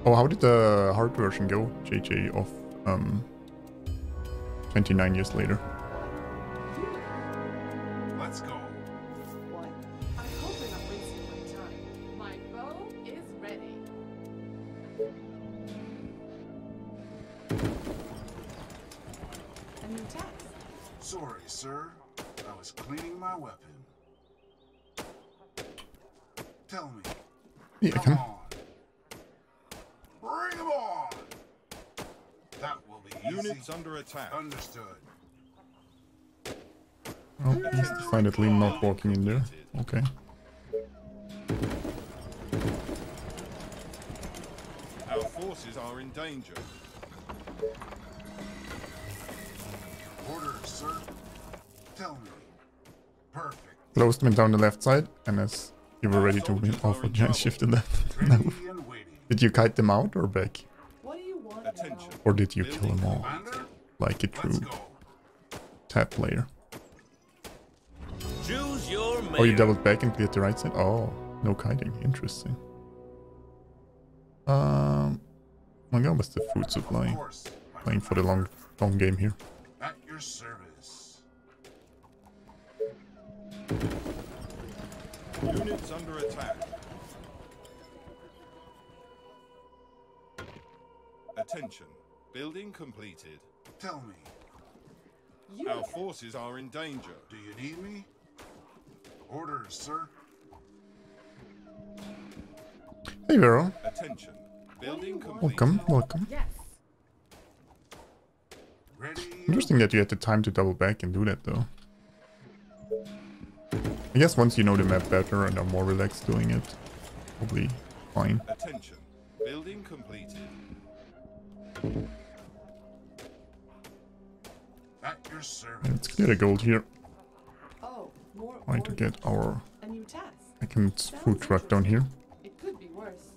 Oh, how did the hard version go, JJ, of 29 years later? Let's go. What? I hope we're not wasting my time. My bow is ready. A new task. Sorry, sir. I was cleaning my weapon. Tell me. Yeah, Come on. Bring 'em on. That will be easy. Units under attack. Understood. Oh, he's decidedly not walking in there. Okay. Our forces are in danger. Orders, sir. Tell me. Perfect. Closed went down the left side, and as you were ready to win off with giant shift in left. No. Ready and waiting. Did you kite them out or back? What do you want Attention. now? Or did you kill them all? Commander, Like a let's true go. tap player? Choose your mayor. Oh, you doubled back and cleared the right side? Oh, no kiting. Interesting. My god, was the food supply. Of course, my Playing for the long game here. At your service. Units under attack. Attention. Building completed. Tell me. You Our forces are in danger. Do you need me? Orders, sir. Hey, Vero. Attention. Building completed. Welcome, welcome. Yes. Ready. Interesting that you had the time to double back and do that, though. I guess once you know the map better and are more relaxed doing it, probably fine. Attention. Building completed. At your service. Let's clear the gold here. Oh, more Trying to get our a new task. second food truck down here. It could be worse.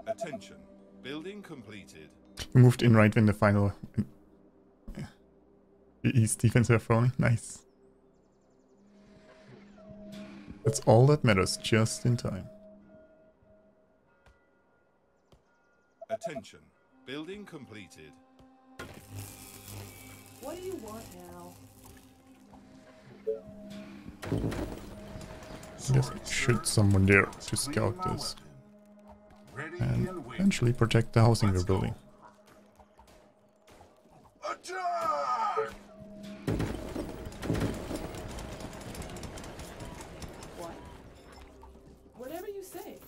Attention. Building completed. We moved in right when the final East defense were falling. Nice. That's all that matters, just in time. Attention. Building completed. What do you want now? I guess I should someone there to scout this Ready and and waiting. eventually protect the housing we're Let's go. building. Attack! What? Whatever you say.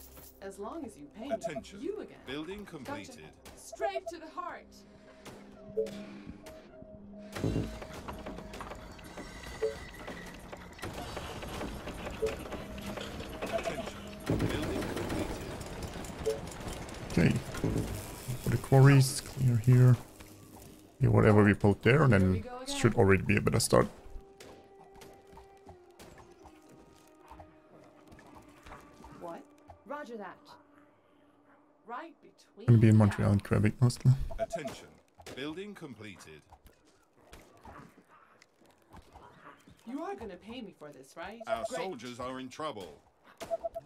As long as you pay me. Attention. You again. Building Gotcha. completed. Straight to the heart. Attention. Building completed. Okay. For the quarries, clear here. Yeah, whatever we put there, and then it should already be a better start. What? Roger that. Right between. Gonna be in you Montreal now. and Quebec mostly. Attention. Building completed. You are gonna pay me for this, right? Our Great. soldiers are in trouble.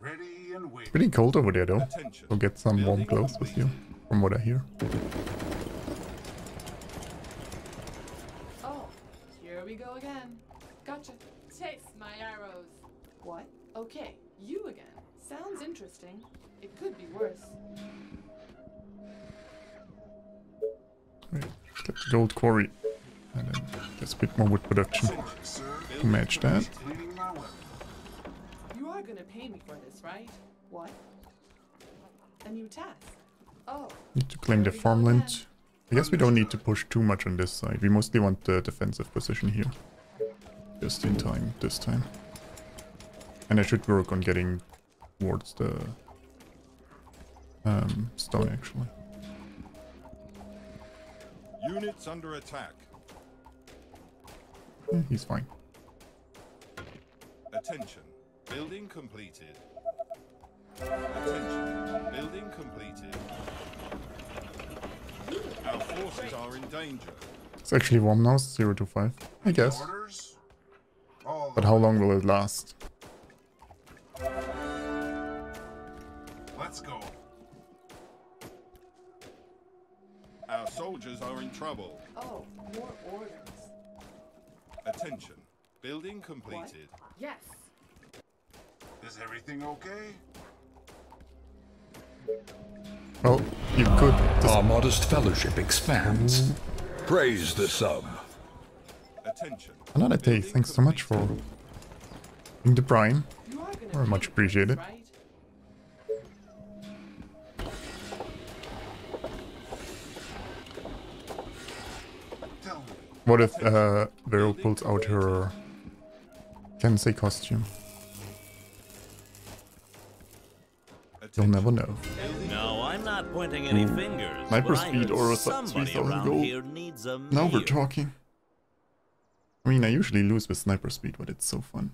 Ready and waiting. Pretty cold over there though. Attention. We'll get some warm clothes with you, from what I hear. Oh, here we go again. Gotcha. Taste my arrows. What? Okay, you again. Sounds interesting. It could be worse. Right, get the gold quarry. And then get a bit more wood production Sorry, sir. to match that. Cleaning my weapon. You are gonna pay me for this, right? What? A new task. Oh. Need to claim the farmland. I guess we don't need to push too much on this side. We mostly want the defensive position here. Just in time this time. And I should work on getting towards the stone actually. Units under attack. Yeah, he's fine. Attention. Building completed. Attention. Building completed. Our forces are in danger. It's actually warm now, 0 to 5, I guess. Orders? All But how long will it last? Let's go. Our soldiers are in trouble. Oh, more orders. Attention. Building completed. What? Yes. Is everything okay? Well, you could just... Our modest fellowship expands. Praise the sub. Attention. Another day, Building thanks so much for completed. being the prime. You are gonna Very pay much me for appreciated. this, right? Tell me. What if Vero pulls out her Kensei costume? You'll never know. No, I'm not pointing any fingers. Sniper but I speed heard or somebody 3,000 around gold. here needs a Now we're meal. talking. I mean, I usually lose with sniper speed, but it's so fun.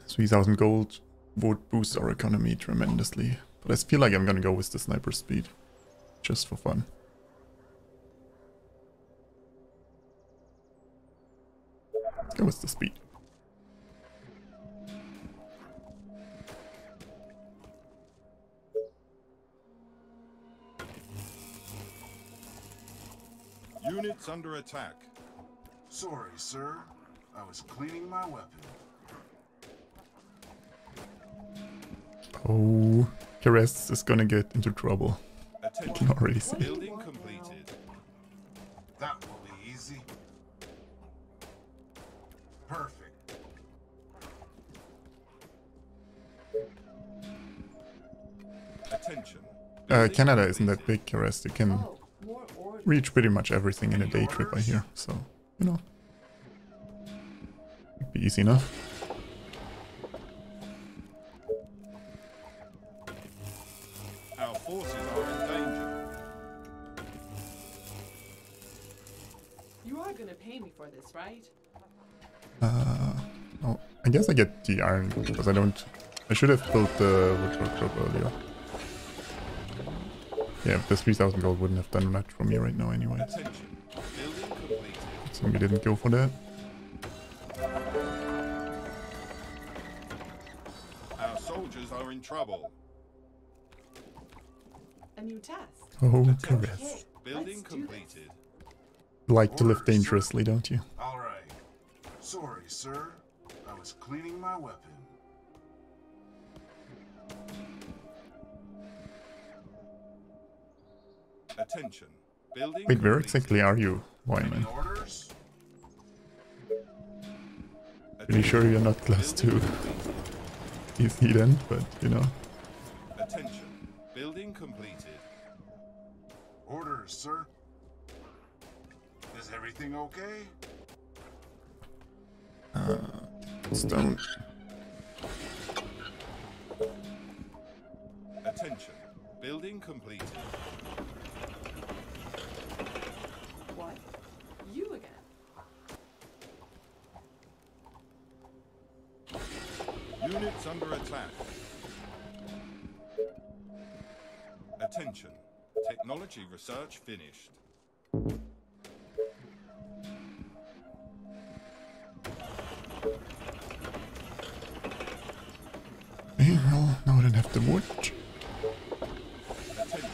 3,000 gold would boost our economy tremendously. But I feel like I'm gonna go with the sniper speed. Just for fun. Let's go with the speed. Units under attack. Sorry, sir. I was cleaning my weapon. Oh, Caress is gonna get into trouble. Attention. can already see. Building completed. That will be easy. Perfect. Attention. Canada isn't that big, Caress. You can Oh, more orders. reach pretty much everything in a day trip, I hear. So, you know, it'd be easy enough. Our forces are in danger. You are gonna pay me for this, right? Oh, I guess I get the iron because I don't. I should have built the wood workshop earlier. Yeah, the 3,000 gold wouldn't have done much for me right now, anyway. Attention. Building completed. So we didn't go for that. Our soldiers are in trouble. A new task. Oh, Okay, Caress. Building let's do completed. Like to live dangerously, don't you? All right. Sorry, sir. I was cleaning my weapon. Attention. Building Wait, where completed. exactly are you, Any Wyman? orders? Pretty sure you're not close to Building completed. easy then, but you know. Attention. Building completed. Orders, sir. Is everything okay? Stone. Attention. Building completed. What? You again? Units under attack. Attention. Technology research finished. Okay, well, now I don't have the wood. Attention.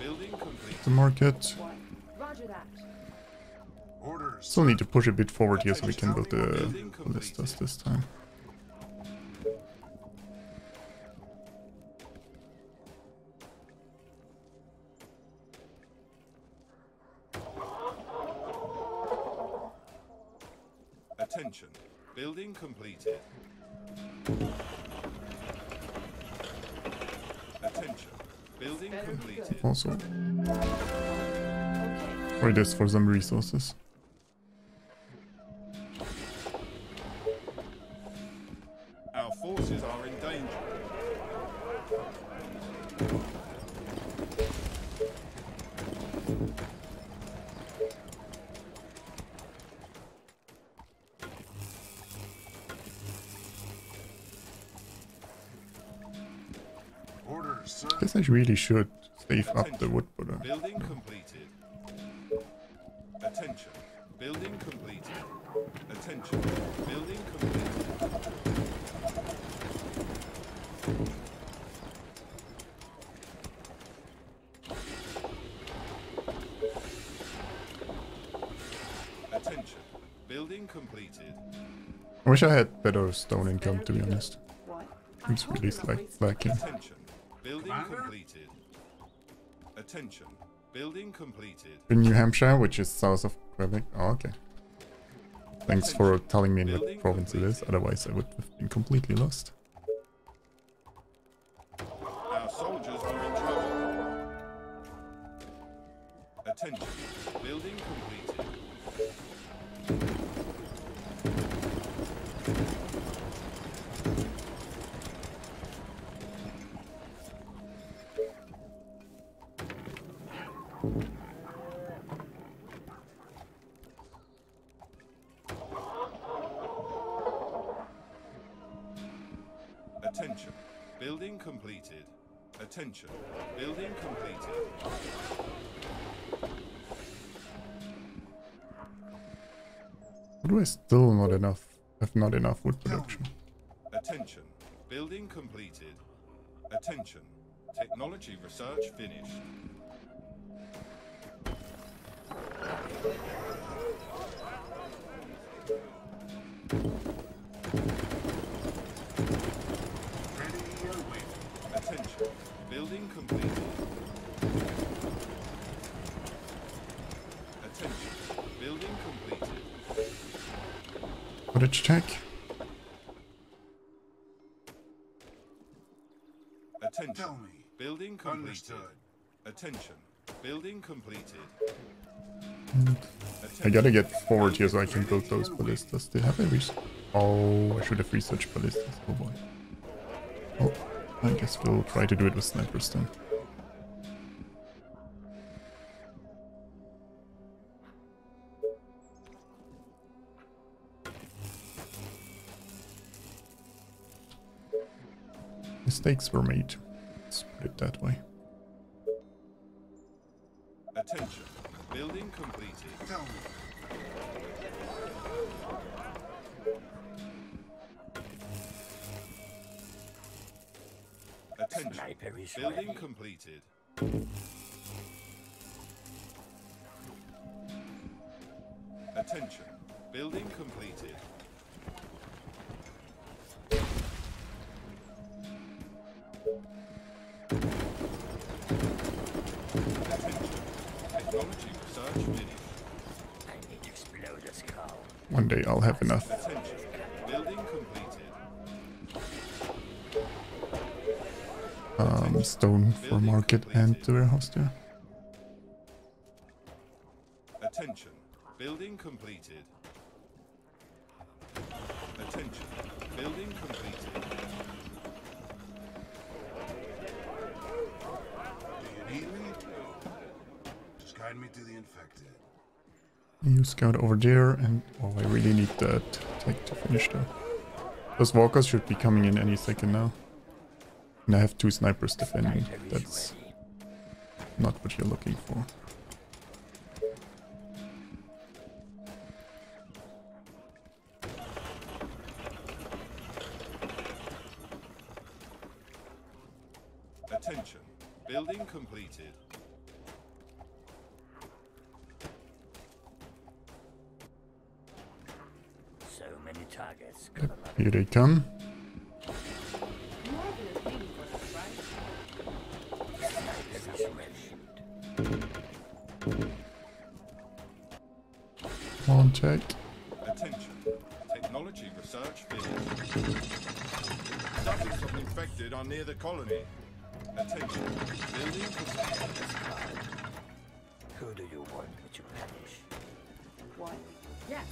Building complete. The market. What? Roger that. Orders. Still need to push a bit forward here so we can build the ballistas this time. Attention. Building completed. Attention. Building Better be completed. Also, Okay. try this for some resources. Our forces are in danger. Orders, sir. Guess I really should save up the wood, but Building completed. Attention. Building completed. Attention. Building completed. I wish I had better stone income, to be honest. What? It's really lacking. Attention. Building completed. Attention. Building completed. In New Hampshire, which is south of Quebec. Oh, okay. Thanks for telling me in what province it is, otherwise I would have been completely lost. Our soldiers are in trouble. Attention. Building completed. Attention. Building completed. Attention. Building completed. Why do I still have not enough wood production? Attention. Building completed. Attention. Technology research finished. Attention. Building completed. Attention. Building completed. Footage check. Attention. Tell me. Building completed. Understood. Attention. Building completed. I gotta get forward here so I can build those ballistas. They have every... Oh, I should have researched ballistas. Oh boy. Oh, I guess we'll try to do it with snipers then. Mistakes were made. Let's put it that way. Attention. Building completed. Tell me. Attention. Building completed. Attention. Building completed. Attention. Technology research finished. I need to explode this cow. One day I'll have enough. Attention. Building completed. Stone for market and the warehouse there. Attention. Building completed. Attention. Building completed. Do you need me? Just guide me to the infected. You scout over there, and oh, I really need that tech to finish though. Those walkers should be coming in any second now. And I have 2 snipers defending. That's not what you're looking for. Attention. Building completed. So many targets. Yep, here they come. On check. Attention. Technology research finished. Dozens of infected are near the colony. Attention. Building completed. Who do you want me to punish? What? Yes.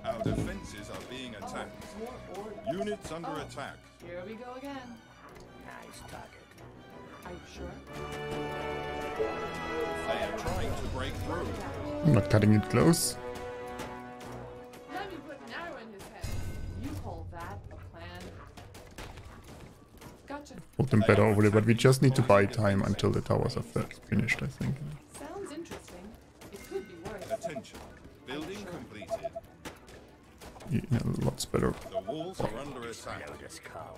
Our defenses are being attacked. More orders. Units under attack. Here we go again. Nice target. Are you sure? They are trying to break through. I'm not cutting it close. Let me put an arrow in his head. You call that a plan? Gotcha. Hold them better over there, but we just need to buy time until the towers are finished, I think. Sounds interesting. It could be worse. Attention. Building completed. Yeah, lots better. The walls are under attack. Explode this cow.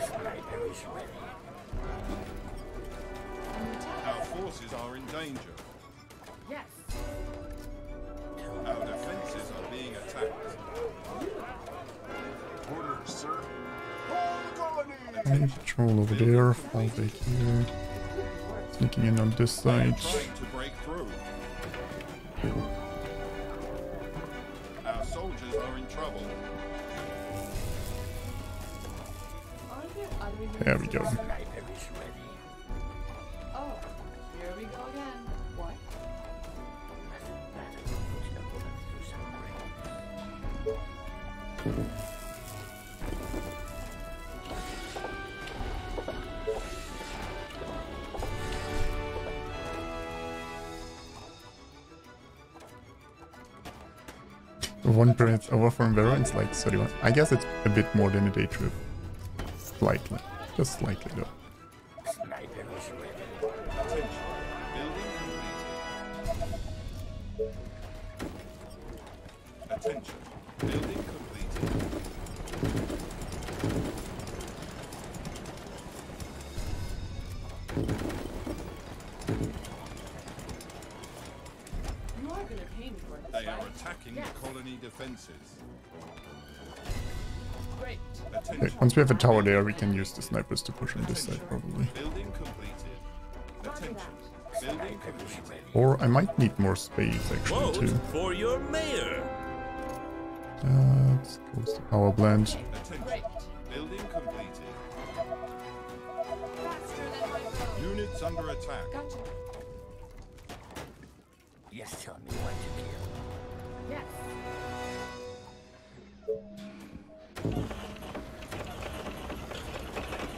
Sniper is ready. Our forces are in danger. Yes. Our defenses are being attacked. Orders, sir. Hold the colony! Okay, patrol over there, fall back here. Sneaking in on this side. Trying to break through. Our soldiers are in trouble. Aren't there other There we go. Sniper is ready. Oh, here we go again. What? Doesn't matter who puts the bullet through some brains. One breath over from Vera is like 31. I guess it's a bit more than a day trip. Slightly. Just slightly though. Sniper is ready. Attention. Building completed. Attention. Building completed. You are gonna pay me for this, They are right? attacking Yes. the colony defenses. Great. Okay, Attention. once we have a tower there, we can use the snipers to push on this side probably. Building completed. Attention. Building completed. Or I might need more space actually Vote too. for your mayor. Let's close the power plant. Attention. Great. Building completed. Faster than my bow. Units under attack. Gotcha. Yes, tell me what to kill. Yes.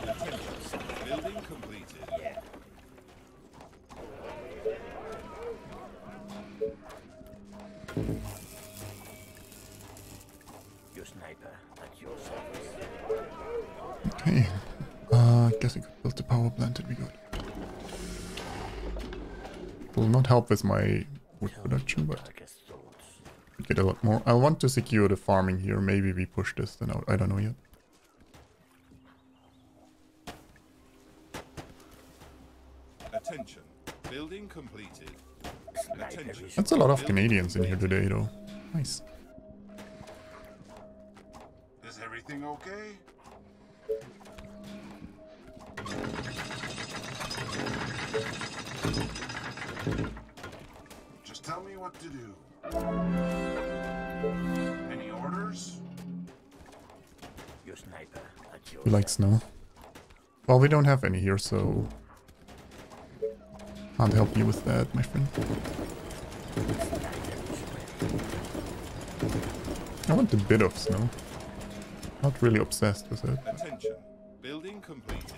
Attention. Building completed. Yeah. Your sniper at your service. Okay. Guess I could build the power plant, it'd be good. Will not help with my wood production, but Darkest thoughts. could get a lot more. I want to secure the farming here. Maybe we push this then out. I don't know yet. Attention. Building completed. Sniper Attention. is That's a lot of Canadians in here today though. Nice. Is everything okay? Just tell me what to do. Any orders? your sniper at your We like snow. Well, we don't have any here, so can't help you with that, my friend. I want a bit of snow. Not really obsessed with it. Attention. Building completed.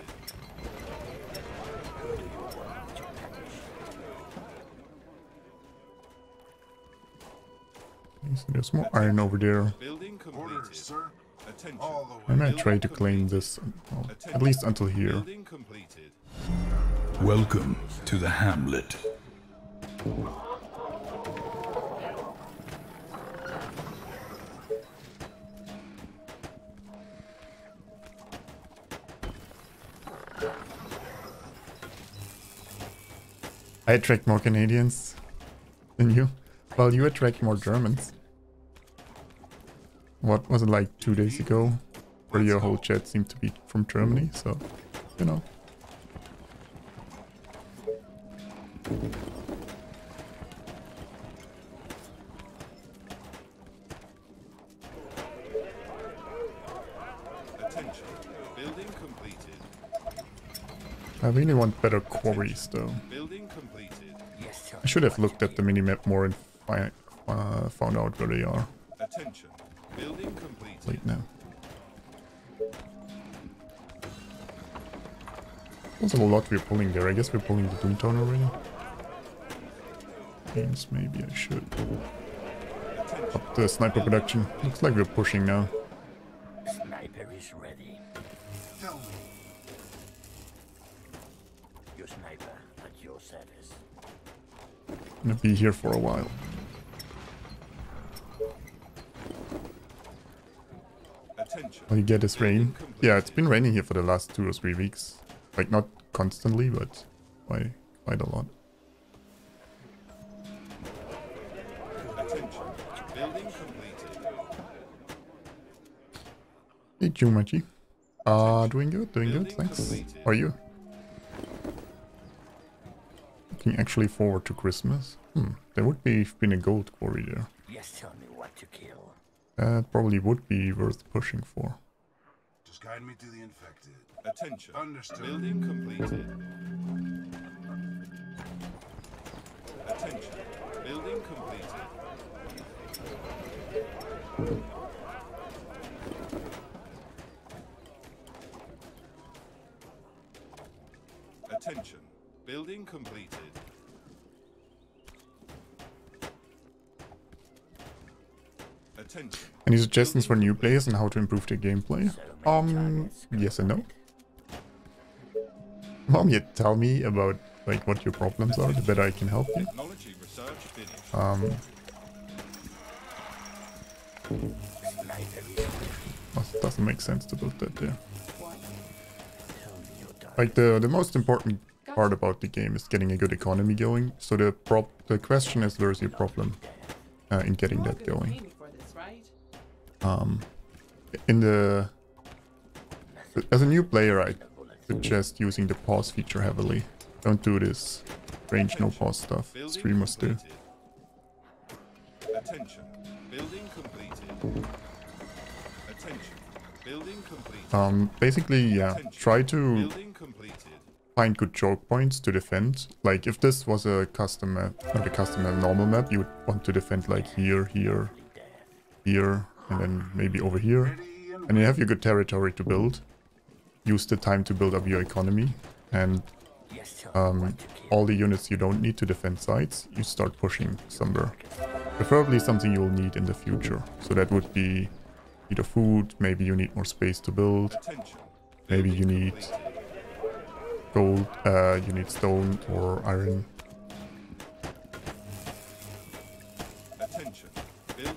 Okay, so there's more iron over there. Building Orders, completed. sir. Attention. All the I way. might try to claim this, well, at least until here. Building completed. Welcome to the hamlet. I attract more Canadians than you. Well, you attract more Germans. What was it like 2 days ago? Where your whole chat seemed to be from Germany, so, you know. Attention. Building completed. I really want better quarries, though. Building completed. Yes, tell I should have looked at the minimap more and found out where they are. Attention. Building completed. Late now. Also a lot we're pulling there. I guess we're pulling the Doomtown already. Means maybe I should up the sniper production. Looks like we're pushing now. Sniper is ready. Tell me. Your sniper at your service. Gonna be here for a while. Attention. All you get is rain. Yeah, it's been raining here for the last 2 or 3 weeks. Like not constantly, but quite a lot. Attention. Building completed. Hey, Jumaji. Doing good, thanks. How are you? Looking actually forward to Christmas. There would been a gold quarry there. Yes, tell me what to kill. That probably would be worth pushing for. Just guide me to the infected. Attention. Understood. Building completed. Attention. Building completed. Attention. Building completed. Attention. Any suggestions for new players on how to improve their gameplay? Yes and no. Mom, you tell me about like what your problems are, the better I can help you. Technology research finished. Doesn't make sense to build that there. Like the most important part about the game is getting a good economy going. So the question is, where's your problem in getting that going? As a new player, I suggest using the pause feature heavily. Don't do this range no pause stuff. Streamers do. Attention. Building completed. Attention. Building completed. Basically, yeah, try to Building completed. find good choke points to defend. Like if this was a custom map, not a custom map, normal map, you would want to defend like here, here, here, and then maybe over here. And you have your good territory to build. Use the time to build up your economy, and all the units you don't need to defend sites, you start pushing somewhere. Preferably something you will need in the future. So that would be either food, maybe you need more space to build, maybe you need gold, you need stone or iron.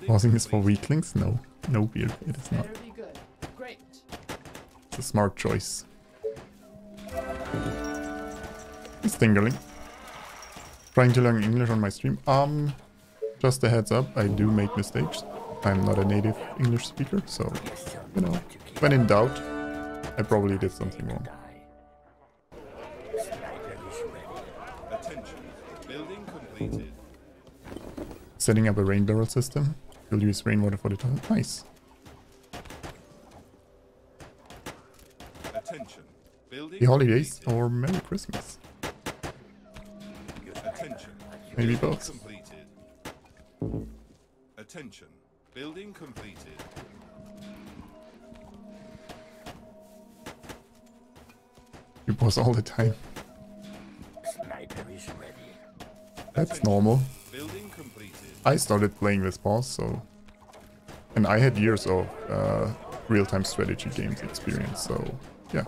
Pausing is for weaklings? No, no beard, it is not. It's a smart choice. It's Stingerling. Trying to learn English on my stream. Just a heads up, I do make mistakes. I'm not a native English speaker, so, you know, when in doubt, I probably did something wrong. Setting up a rain barrel system. You'll use rainwater for the time. Nice. Happy holidays or Merry Christmas. Maybe both. Attention. Building completed. You pause all the time. Sniper is ready. That's normal. Building completed. I started playing with pause, so... And I had years of real-time strategy games experience, so... Yeah.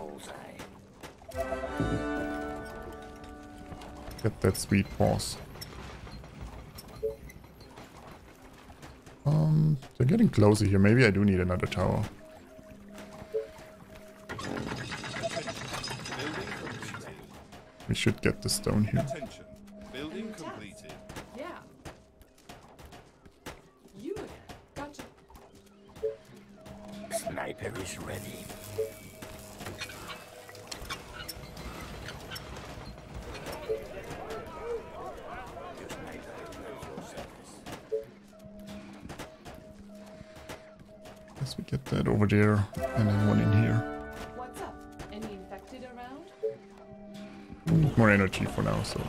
Get that sweet pause. They're getting closer here. Maybe I do need another tower. We should get the stone here. Attention. Building completed. Yeah. You again. Gotcha. Sniper is ready. Guess we get that over there, and then one in here. What's up? Any infected around? Need more energy for now, so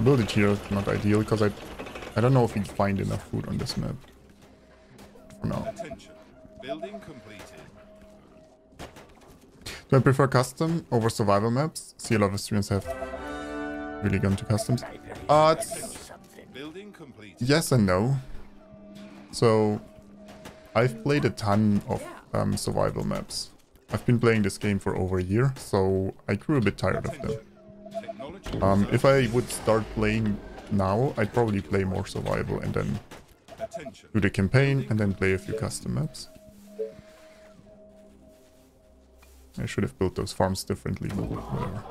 build it here. Not ideal because I don't know if we find enough food on this map for now. Attention. Building completed. Do I prefer custom over survival maps? See, a lot of streamers have really gone to customs. It's Building completed. yes and no. So I've played a ton of survival maps. I've been playing this game for over a year, so I grew a bit tired of them. If I would start playing now, I'd probably play more survival and then do the campaign and then play a few custom maps. I should have built those farms differently, but whatever.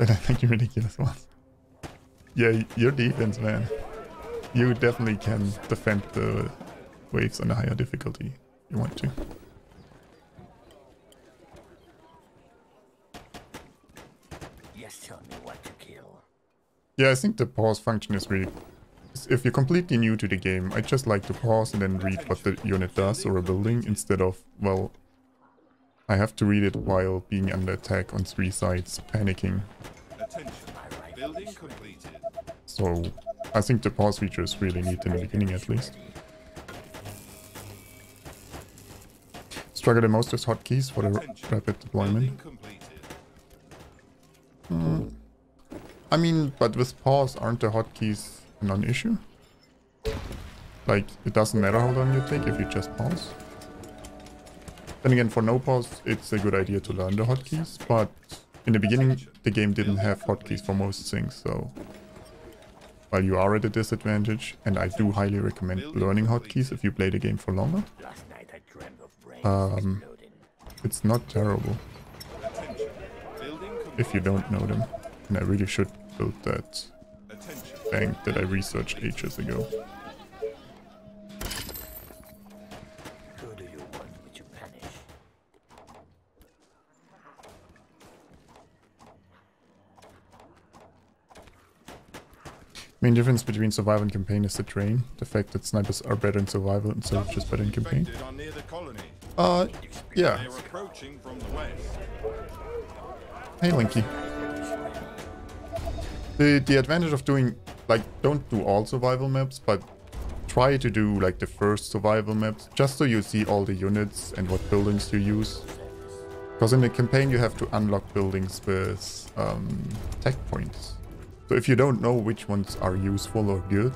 But I think you ridiculous ones. Yeah, your defense, man. You definitely can defend the waves on a higher difficulty if you want to. Just tell me what to kill. Yeah, I think the pause function is really... If you're completely new to the game, I just like to pause and then read what the unit does or a building instead of, well, I have to read it while being under attack on 3 sides, panicking. Attention. Building completed. So I think the pause feature is really neat in the beginning at least. Struggle the most with hotkeys for the rapid deployment. I mean, but with pause, aren't the hotkeys a non-issue? Like, it doesn't matter how long you take if you just pause. Then again, for no pause, it's a good idea to learn the hotkeys, but in the beginning, the game didn't have hotkeys for most things, so... While you are at a disadvantage, and I do highly recommend learning hotkeys if you play the game for longer. It's not terrible if you don't know them, and I really should build that bank that I researched ages ago. Who do you want me to punish? Main difference between survival and campaign is the terrain. The fact that snipers are better in survival and so just better in campaign. Yeah. Hey, Linky. The advantage of doing, like, don't do all survival maps, but try to do, like, the first survival maps, just so you see all the units and what buildings you use. Because in the campaign you have to unlock buildings with tech points. So if you don't know which ones are useful or good,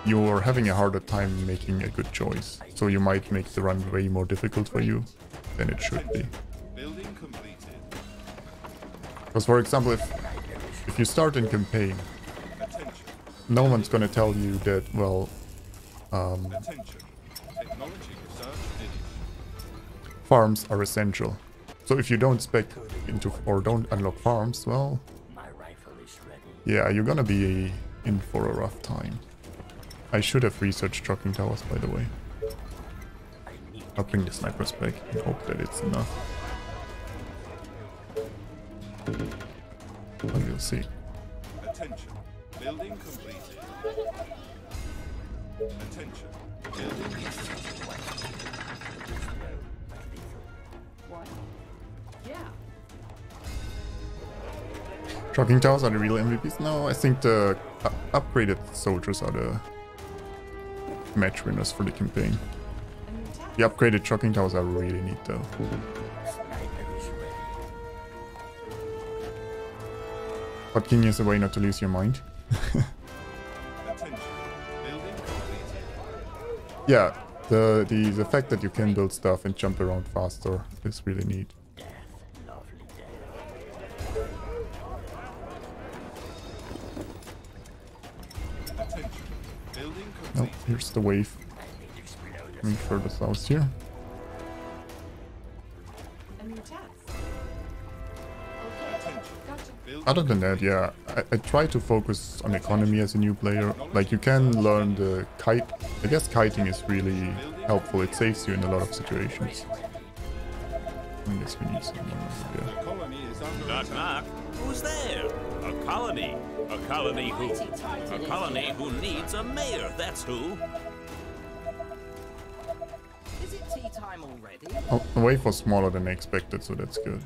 you're having a harder time making a good choice. So you might make the run way more difficult for you than it should be. Because for example, if you start in campaign, no one's gonna tell you that, well, farms are essential. So if you don't spec into or don't unlock farms, well, yeah, you're gonna be in for a rough time. I should have researched trucking towers, by the way. I'll bring the snipers back and hope that it's enough. But we'll see. Attention. Building completed. Attention. Building What? Yeah. Trucking towers are the real MVPs? No, I think the upgraded soldiers are the match winners for the campaign. The upgraded trucking towers are really neat though. Hotking is a way not to lose your mind. Yeah, the fact that you can build stuff and jump around faster is really neat. Oh, here's the wave. Coming further south here. Other than that, yeah, I try to focus on economy as a new player. Like, you can learn the kite. I guess kiting is really helpful. It saves you in a lot of situations. I guess we need someone over there. Knock knock. Who's there? A colony. A colony who? A colony who needs a mayor, that's who. Is it tea time already? Oh, the wave was smaller than I expected, so that's good.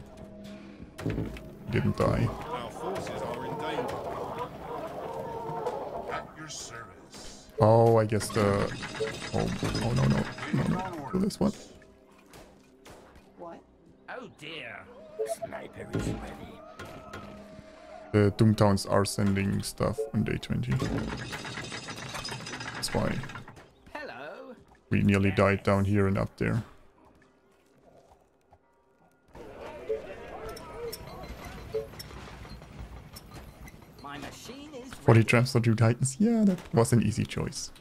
Didn't die. Our forces are in danger. At your service. Oh, I guess the... Oh, no. Do this one. What? Oh dear. Sniper is ready. The Doomtowns are sending stuff on day 20. That's why Hello. we nearly died down here and up there. My machine is 40 traps for 2 titans. Yeah, that was an easy choice.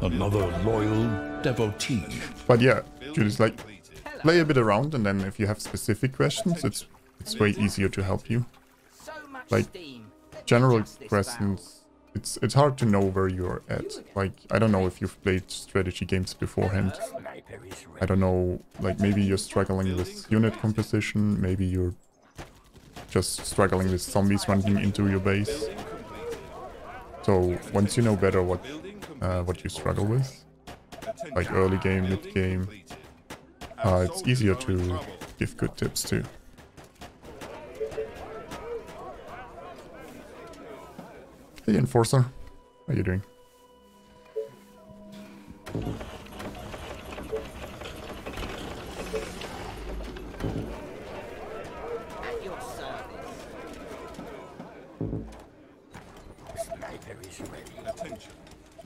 Another loyal devotee. But yeah, Judas, like, play a bit around, and then if you have specific questions, it's way easier to help you. So much Like, steam. Let me General adjust this questions, it's hard to know where you're at. Like, I don't know if you've played strategy games beforehand. Sniper is I ready. don't know, like maybe you're struggling with unit composition, maybe you're just struggling with zombies running into your base. So once you know better what you struggle with, like early game, mid game, it's easier to give good tips too. Hey Enforcer, how you doing? At your service. Sniper is ready. Attention.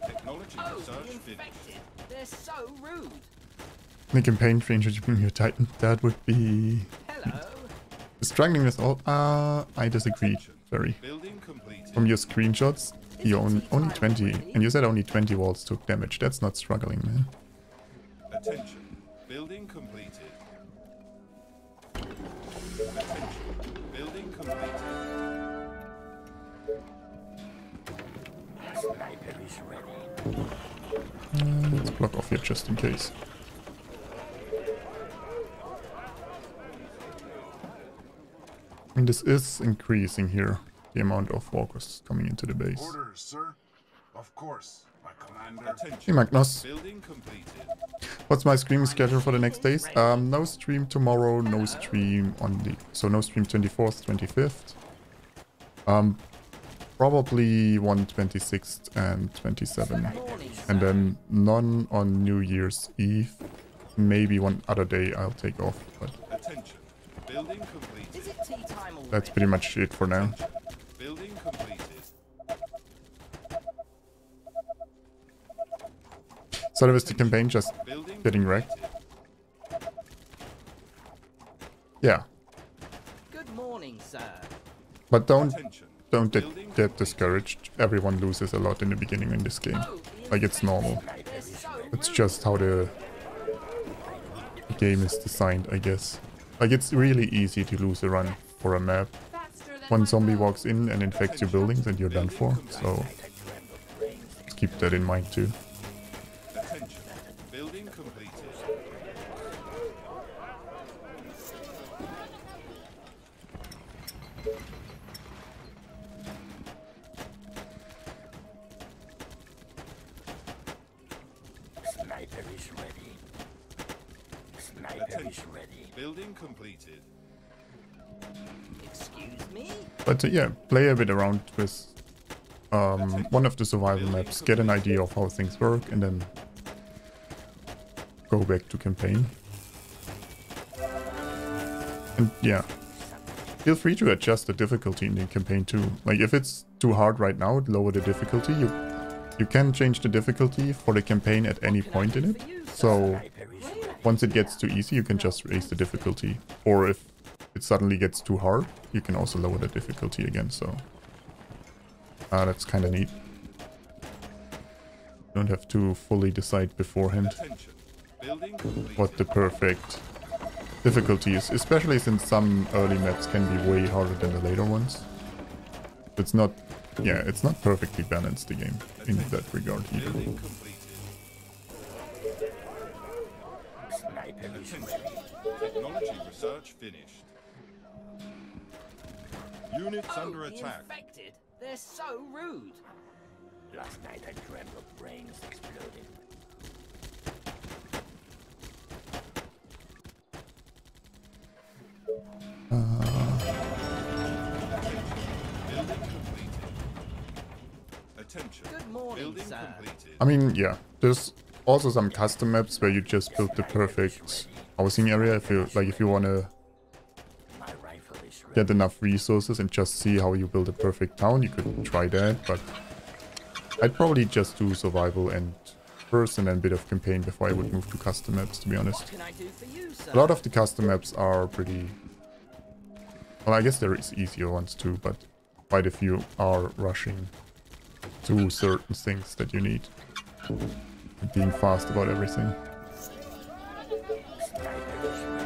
Technology Oh, research the finished. infected. They're so rude. The campaign for introducing your Titan, that would be Hello. struggling with all. I disagree. Very. Building completed. From your screenshots, you only 20, and you said only 20 walls took damage. That's not struggling, man. Attention. Building completed. Attention. Building completed. Sniper is ready. Let's block off here just in case. And this is increasing here, the amount of walkers coming into the base. Orders, sir. Of course, my commander. Hey Attention. Magnus, Building completed. what's my stream schedule for the next days? No stream tomorrow, no stream on the... So no stream 24th, 25th. Probably one 26th and 27. Morning, And sir. then none on New Year's Eve. Maybe one other day I'll take off, but Attention. Building completed. Is it tea time already? that's pretty much it for now. Building completed. So is the campaign just Building getting wrecked? completed. Yeah, Good morning, sir. but don't Attention. get discouraged. Everyone loses a lot in the beginning in this game. Oh, the Like it's normal. infected. They're so It's rude. just how the game is designed, I guess. Like it's really easy to lose a run for a map. Faster than One my zombie bow. walks in and infects your buildings and you're done for. So just keep that in mind too. Attention. Building completed. Sniper is ready. Sniper is Attention. ready. Building completed. Excuse me? But yeah, play a bit around with one of the survival maps, get an idea of how things work, and then go back to campaign. And yeah, feel free to adjust the difficulty in the campaign too. Like if it's too hard right now, lower the difficulty. You can change the difficulty for the campaign at any point in it. So Sniper is ready. once it gets too easy, you can just raise the difficulty. Or if it suddenly gets too hard, you can also lower the difficulty again. So that's kind of neat. Don't have to fully decide beforehand Attention. Building completed. what the perfect difficulty is, especially since some early maps can be way harder than the later ones. It's not, yeah, it's not perfectly balanced, the game, in that regard either. Building completed. Sniper is Attention. ready. Technology research finished. Units Oh, under the attack. infected. They're so rude. Last night I dreamt of brains exploding. Building completed. Attention. Good morning, Building sir. completed. I mean, yeah, there's also some custom maps where you just build the perfect housing area if you want to My rifle is ready. get enough resources and just see how you build a perfect town. You could try that, but I'd probably just do survival and first and then a bit of campaign before I would move to custom maps, to be honest. What can I do for you, sir? A lot of the custom maps are pretty... Well, I guess there is easier ones too, but quite a few are rushing to certain things that you need. And being fast about everything. Sniper is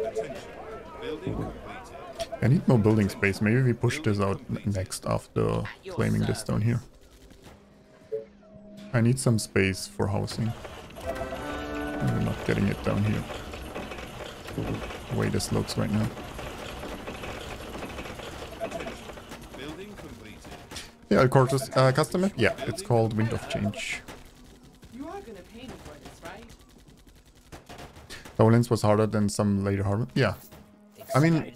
Attention. Building completed. I need more building space. Maybe we push this out next after claiming this down here. I need some space for housing. And we're not getting it down here. The way this looks right now. Attention. Building completed. Yeah, Cortus, custom map? Yeah, it's called Wind of Change. You are gonna pay me for this, right? Lowlands was harder than some later hard. Yeah. I mean,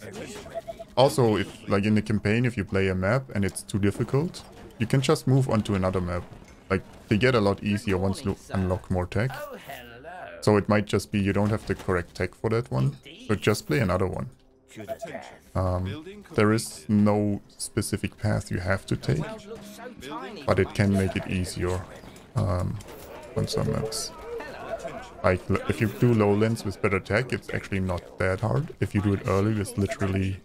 also, if like in the campaign, if you play a map and it's too difficult, you can just move on to another map. Like, they get a lot easier once you unlock more tech. Oh, hello. So it might just be you don't have the correct tech for that one. So just play another one. To the death. There is no specific path you have to take, World looks so tiny. but it can make it easier on some maps. Like, if you do Lowlands with better tech, it's actually not that hard. If you do it early with literally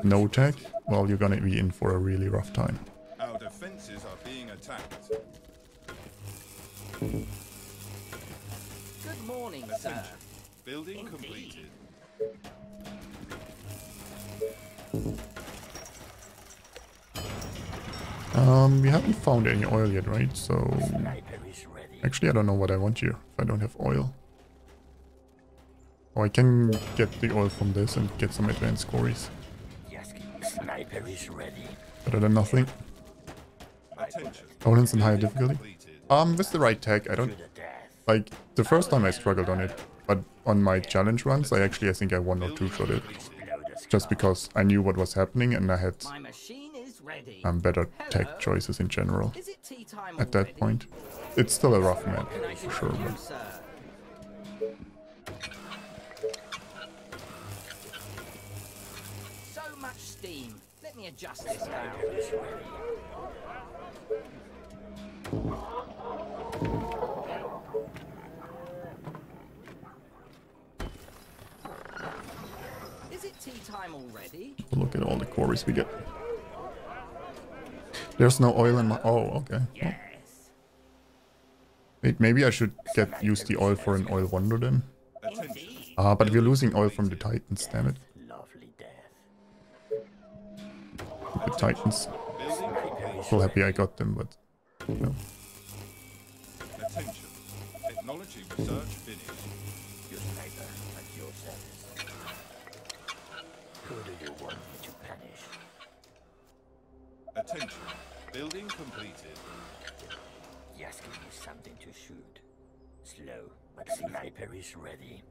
no tech, well, you're gonna be in for a really rough time. Our defenses are being attacked. Good morning, sir. Attention. Building completed. We haven't found any oil yet, right? So, Sniper is ready. actually, I don't know what I want here if I don't have oil. Oh, I can get the oil from this and get some advanced quarries. Yes, sniper is ready. Better than nothing. Attention. Lowlands in higher difficulty. Completed. With the right tech, I don't... To the death. Like, the first time I struggled on it, but on my challenge runs, I think I one or two shot it. Blow the sky. Just because I knew what was happening and I had My machine is ready. better tech choices in general Is it tea time at that already? point. It's still a rough map, Can I do for sure, for you, but sir? So much steam. Let me adjust this valve. Sniper is ready. Is it tea time already? look at all the quarries we get. There's no oil in my... Oh, okay. Well, Yes. wait, maybe I should use the oil for an oil wonder then. Indeed. But we're losing oil from the Titans, damn it. Lovely death. The Titans. So happy I got them, but... No. Attention. Technology research finished. Your sniper at your service. Who do you want me to punish? Attention. Building completed. Yes, give me something to shoot. Slow, but sniper is ready.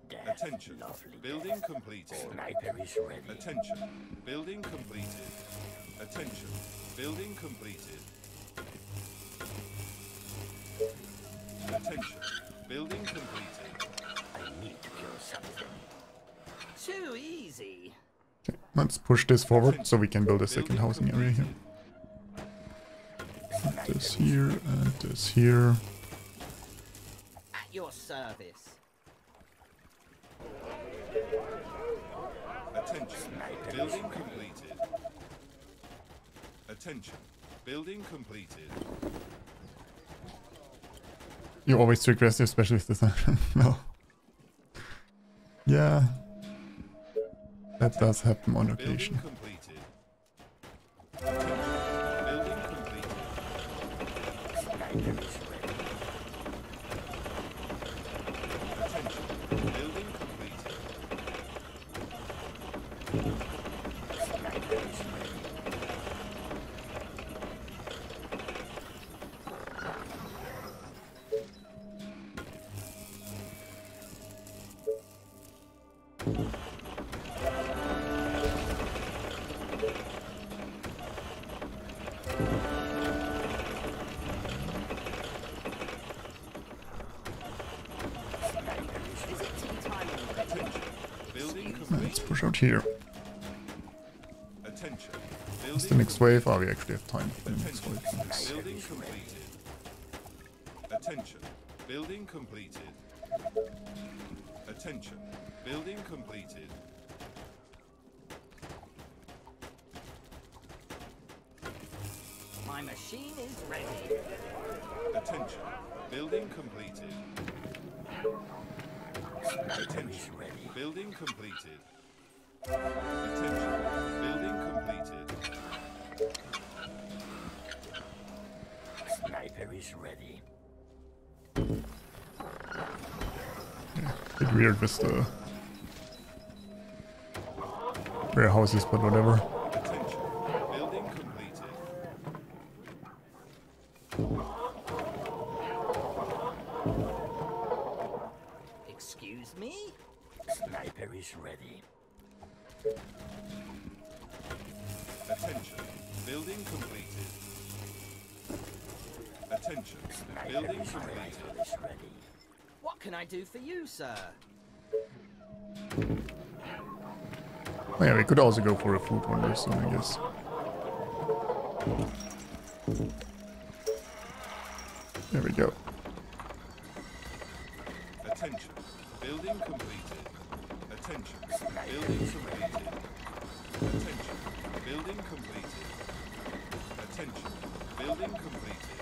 Death, Attention. lovely Building death. completed. Sniper is ready. Attention. Building completed. Attention. Building completed. Attention. Building completed. I need to kill something. Too easy. Okay, let's push this forward so we can build a second housing area here. This here and this here. At your service. Attention. Building completed. Attention. Building completed. You always too aggressive, especially with this. No. Yeah. That does happen on Building occasion. completed. Attention. Building completed. Sniper is ready. Attention. Building completed. Sniper is ready. Is it tea time already? Attention. Building Let's completed. push out here. Attention. What's the Building next wave? Oh, we actually have time for the next wave. Nice. Building completed. Attention. Building completed. Attention. Building completed. My My machine is ready. Attention. Building completed. Attention. Building completed. Attention. Building completed. Sniper is ready. Bit weird with the warehouses, but whatever. Attention. Building completed. Excuse me? Sniper is ready. Attention. Building completed. Attention. Sniper Building is ready. completed. Is ready. What can I do for you, sir? Oh yeah, we could also go for a food one day soon, I guess. There we go. Attention. Building completed. Attention. Building completed. Attention. Building completed. Attention. Building completed.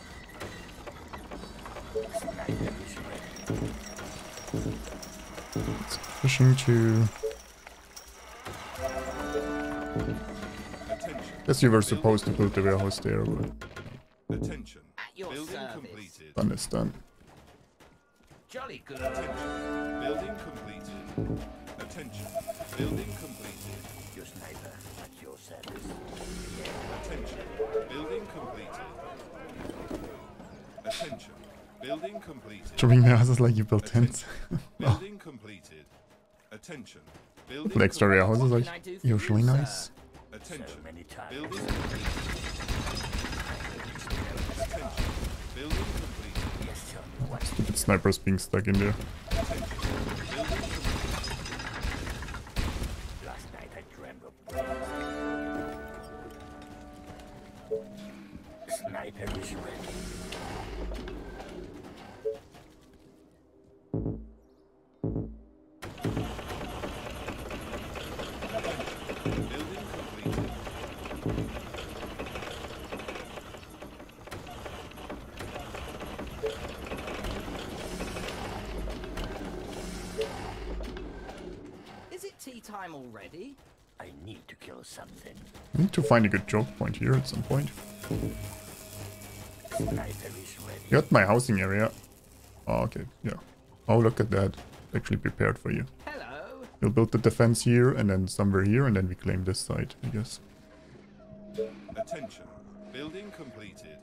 Sniper is ready. It's pushing to... Attention. Guess you were supposed to build the warehouse there, but Attention. At your Building service. completed. done is done. Jolly good. Attention. Building completed. Attention. Building completed. Your sniper at your service. Attention. Building completed. Attention. Building completed. Dropping my houses like you built tents. Building completed. Attention. Building The extra warehouses What are can I do for usually you, sir? nice. Attention. So many times. Building completed. Attention. Building completed. Yes, tell me what. Stupid snipers being stuck in there. Attention. Building completed. Last night I dreamt of brains. Sniper is ready. Building completed. Is it tea time already? I need to kill something. I need to find a good choke point here at some point. Sniper is ready. Got my housing area. Oh, okay, yeah. Oh, look at that. Actually prepared for you. Hello. We'll build the defense here and then somewhere here and then we claim this side, I guess. Attention. Building completed.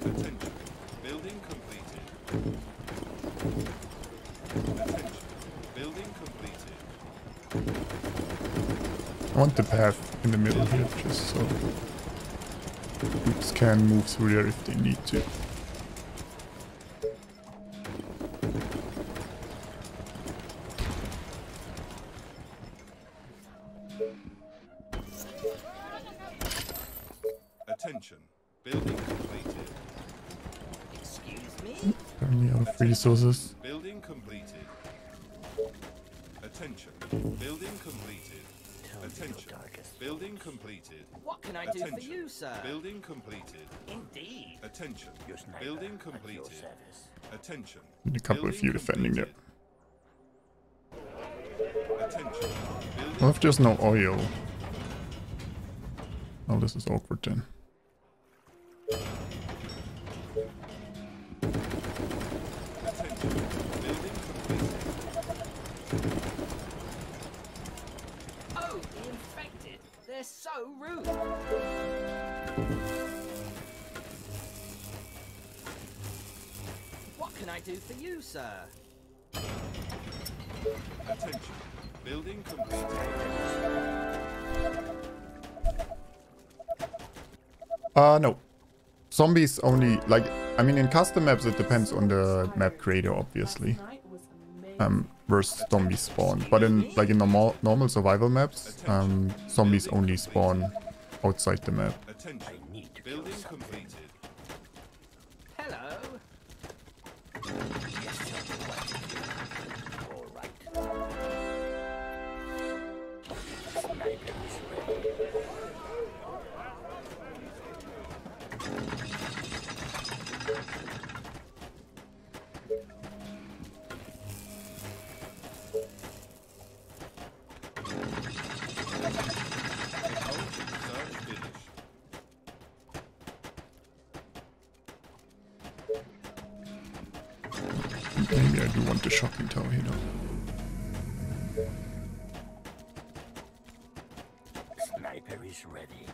Attention. Building completed. Attention. Building completed. I want the path in the middle here just so troops can move through there if they need to. Attention. Building completed. Excuse me? Apparently out of resources. Building completed. Attention. Building completed. Attention. Building completed. What can I do for Attention. you, sir? Building completed. Indeed. Attention. Your sniper Building at your completed. service. Attention. Need a couple of you Building defending there. completed. Attention. Building Well, if there's no oil. Oh, this is awkward then. Attention. Building completed. Oh, the infected. They're so rude. What can I do for you, sir? Attention. Building completed. No. Zombies only, like, I mean, in custom maps it depends on the map creator, obviously. Last night was amazing. Where zombies spawn. But in, like, in normal survival maps, zombies only spawn outside the map. Attention. I need to kill Building something. completed. Hello. Yes, tell me what to do. All right. Sniper is ready. Maybe I do want the shocking tower here though. Sniper is ready.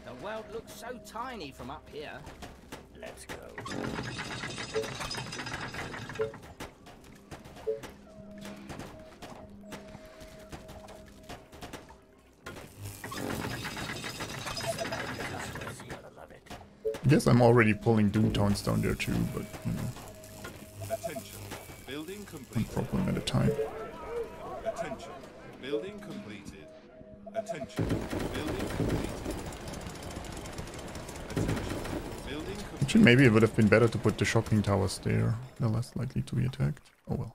The world looks so tiny from up here. Let's go. I guess I'm already pulling Doom Towns down there too, but you know, Attention. Building one completed. problem at a time. Attention. Building completed. Attention. Building completed. Attention. Building completed. Actually, maybe it would have been better to put the shocking towers there. They're less likely to be attacked. Oh well.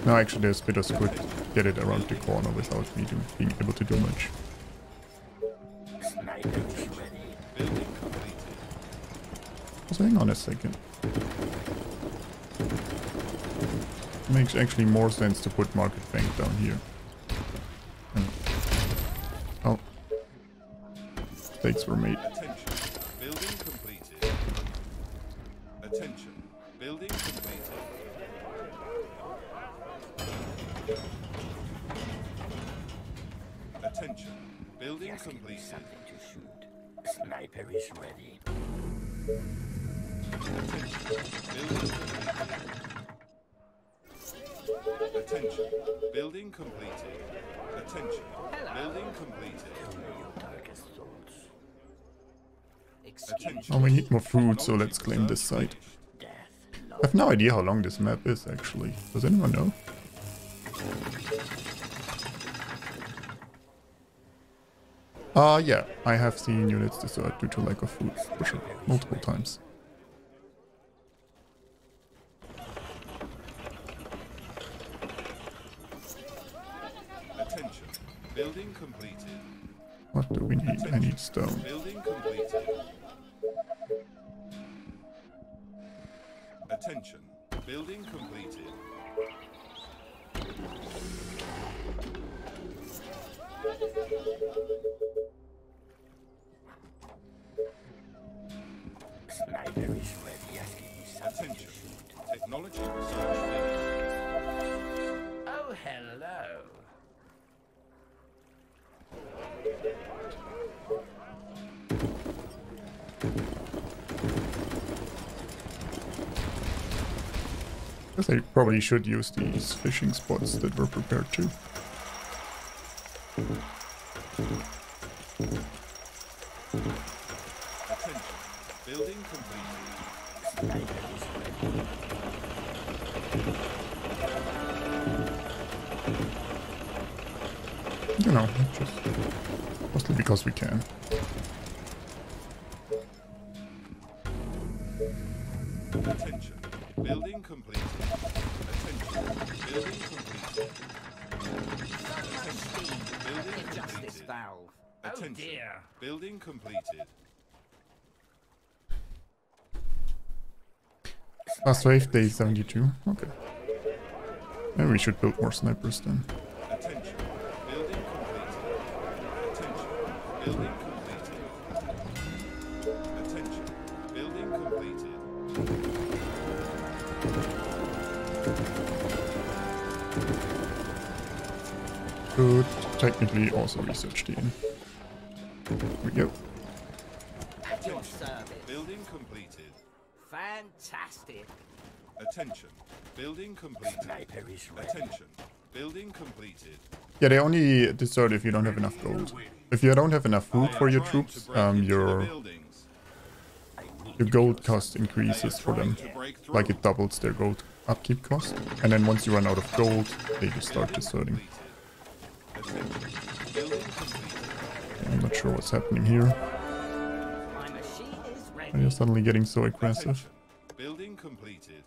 No, actually, the Spitters could get it around the corner without me being able to do much. Sniper is ready. Building completed. So hang on a second. Makes actually more sense to put Market Bank down here. Oh. Mistakes were made. Attention. Building completed. Attention. Building completed. Attention. Building Just give me completed. something to shoot. Sniper is ready. Attention. Building completed. Attention. Building completed. Attention. Building completed. Kill me your darkest thoughts. Excuse Attention. Oh, we need more food, so let's claim this site. Death. I have no idea how long this map is actually. Does anyone know? Yeah, I have seen units desert due to lack of food, for sure, multiple times. Attention. Building completed. What do we need? I need stone. Building completed. Attention. Building completed. Sniper is ready. Just give me something to Attention. shoot. Technology research finished. Oh, hello. Guess I probably should use these fishing spots that were prepared too. Attention. Building completed. Sniper is ready. You know, just mostly because we can. Attention. Building completed. Attention. Building completed. Steam. Building Adjust this completed. valve. Oh Attention. dear. Building completed. Last wave day 72. Okay. Maybe we should build more snipers then. Attention. Building completed. Attention. Building completed. Attention. Building completed. Could technically also research the inn. There we go. At your service. Building completed. Fantastic. Attention. Building completed. Sniper is ready. Attention. Building completed. Yeah, they only desert if you don't have enough gold. If you don't have enough food for your Trying to troops, break into the your buildings. gold cost increases for them. Trying to break through. Like it doubles their gold upkeep cost. And then once you run out of gold, they just start deserting. Attention. Building completed. I'm not sure what's happening here. My machine is Why are ready. you suddenly getting so aggressive? Attention. Building completed.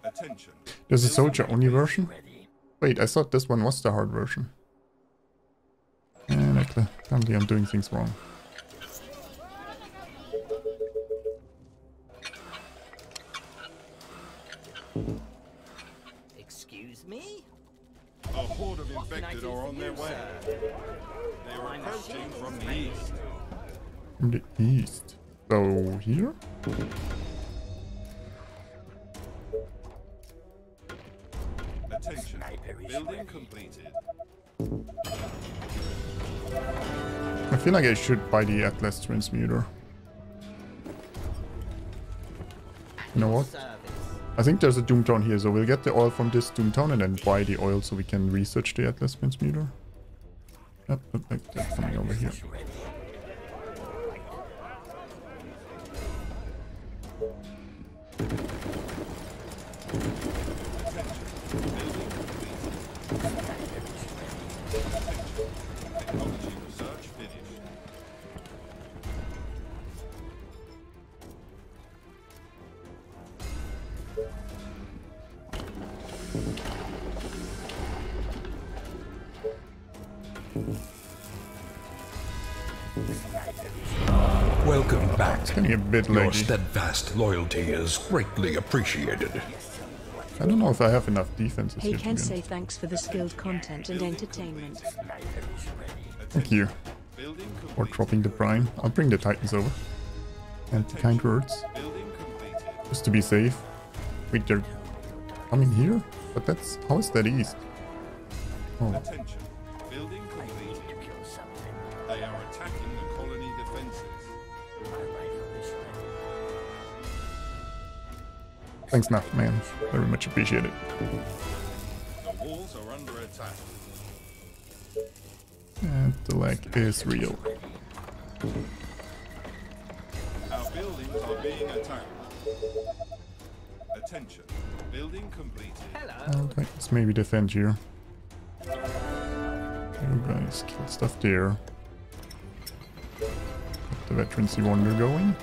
Attention. There's a soldier only version? Ready. Wait, I thought this one was the hard version. And apparently I'm doing things wrong. of infected are on their way. They are approaching from the east. From the east. So here? Attention. Building completed. I feel like I should buy the Atlas transmuter. You know what? I think there's a Doomtown here, so we'll get the oil from this Doomtown and then buy the oil so we can research the Atlas transmuter. Yep, they're coming over here. Technology research finished. Welcome back. It's getting a bit Your laggy. steadfast loyalty is greatly appreciated. I don't know if I have enough defenses Hey here, to Ken, be say honest. thanks for the skilled content and entertainment. Thank you Building for complete. dropping the brine. I'll bring the Titans over. And the kind words. Building completed. Just to be safe. Wait, they're coming here? But that's... How is that east? Oh, Attention. Building completed. They are attacking the colony defenses. thanks enough, man. Very much appreciated. The walls are under attack. And the lag is real. Our buildings are being attacked. Attention. Building completed. Okay, let's maybe defend here. You guys kill stuff there. Get the Veterancy Wonder going.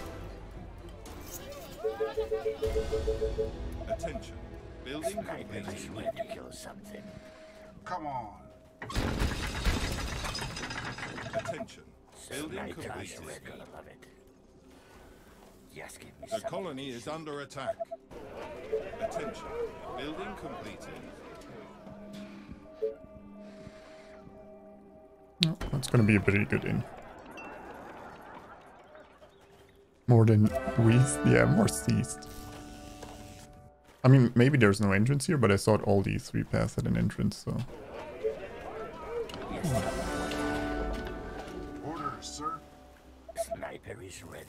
Attention. Building completed. Come on. Attention. Building completed. The colony is under attack. Attention. Building completed. Oh, that's gonna be a pretty good inn. More than west? Yeah, more east. I mean, maybe there's no entrance here, but I thought all these three paths had an entrance, so... Orders, sir. Sniper is ready.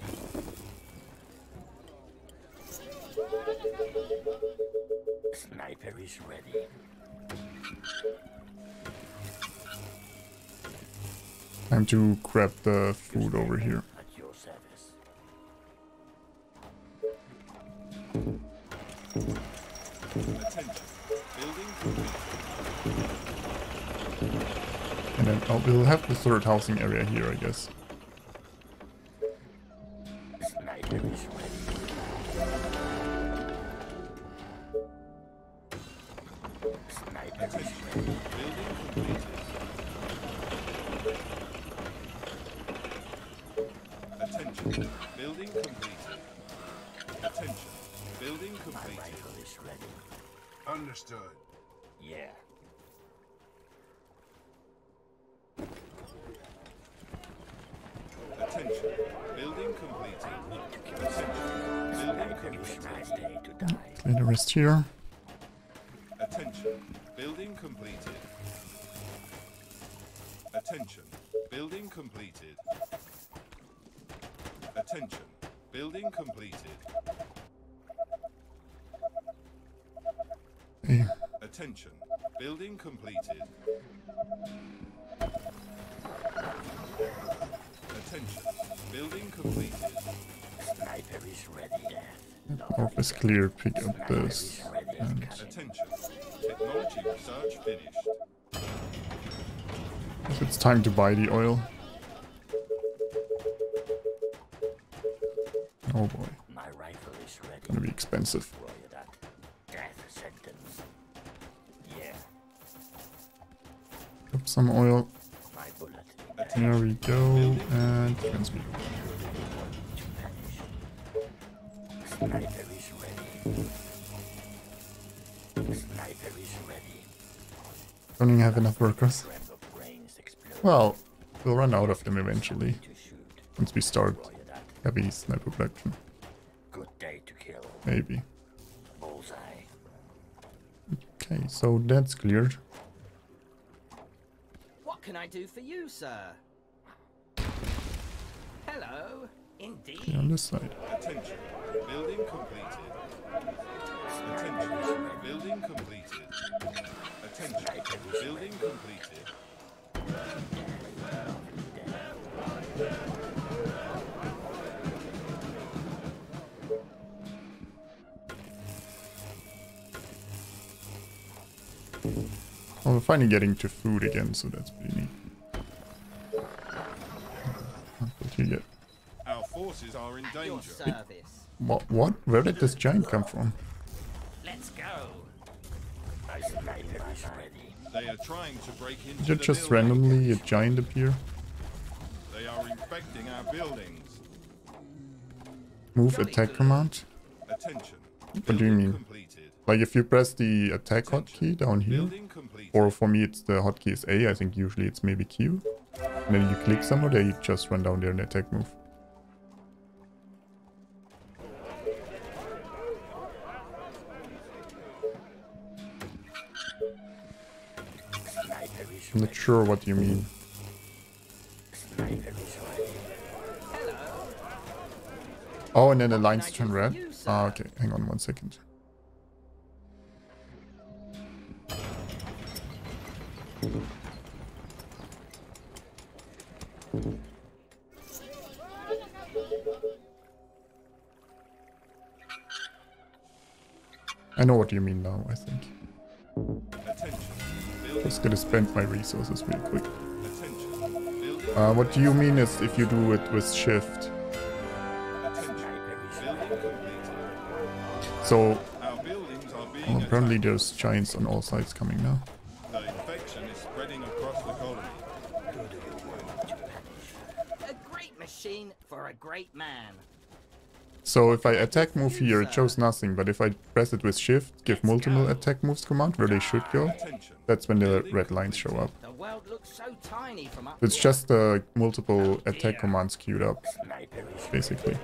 Sniper is ready. Time to grab the food over here. At your service. Attention. Building completed. And then we'll have the third housing area here, I guess. Sniper is ready. Sniper is ready. Building completed. Attention. Building completed. Attention. Building My completed. rifle is ready. Understood. Yeah. Attention. Building completed. Attention. Building Sniper is completed. my day to die. Clear the rest here. Attention. Building completed. Attention. Building completed. Attention. Building completed. Hey, Attention. Building completed. Attention. Building completed. Sniper is ready. Death. off is clear, pick up this. And Attention. Technology research finished. if it's time to buy the oil. Oh boy, My rifle is ready. gonna be expensive. Roger that. Death sentence. Yeah. Grab some oil. My bullet. There we go, and transmute. Sniper is ready. Sniper is ready. Don't even have enough workers. Well, we'll run out of them eventually. Once we start heavy sniper production. Good day to kill. Maybe. Bullseye. Okay, so that's cleared. What can I do for you, sir? Hello. Indeed. Okay, on this side. Attention. Building completed. Attention. Building completed. Attention. Building completed. Oh, we're finally getting to food again, so that's pretty neat. What you get? Our forces are in Your danger. service. What? Where did this giant come from? Let's go. My sniper is ready. They are trying to break into Did the just building. randomly a giant appear? They are infecting our buildings. Move attack command? Attention. What do you mean? Completed. Like if you press the attack hotkey down here, Building completed. or for me it's the hotkey is A, I think usually it's maybe Q. And then you click somewhere, there you just run down there and attack move. I'm not sure what you mean. Oh, and then the lines turn red? Ah, okay. Hang on 1 second. I know what you mean now, I think. Just gonna spend my resources real quick. What do you mean is if you do it with shift? So, oh, apparently there's giants on all sides coming now. The infection is spreading across the colony. A great machine for a great man. So if I attack move here, it shows nothing, but if I press it with shift, give multiple attack moves command where they should go, that's when the red lines show up. The world looks so tiny from up It's here. just multiple attack commands queued up, basically.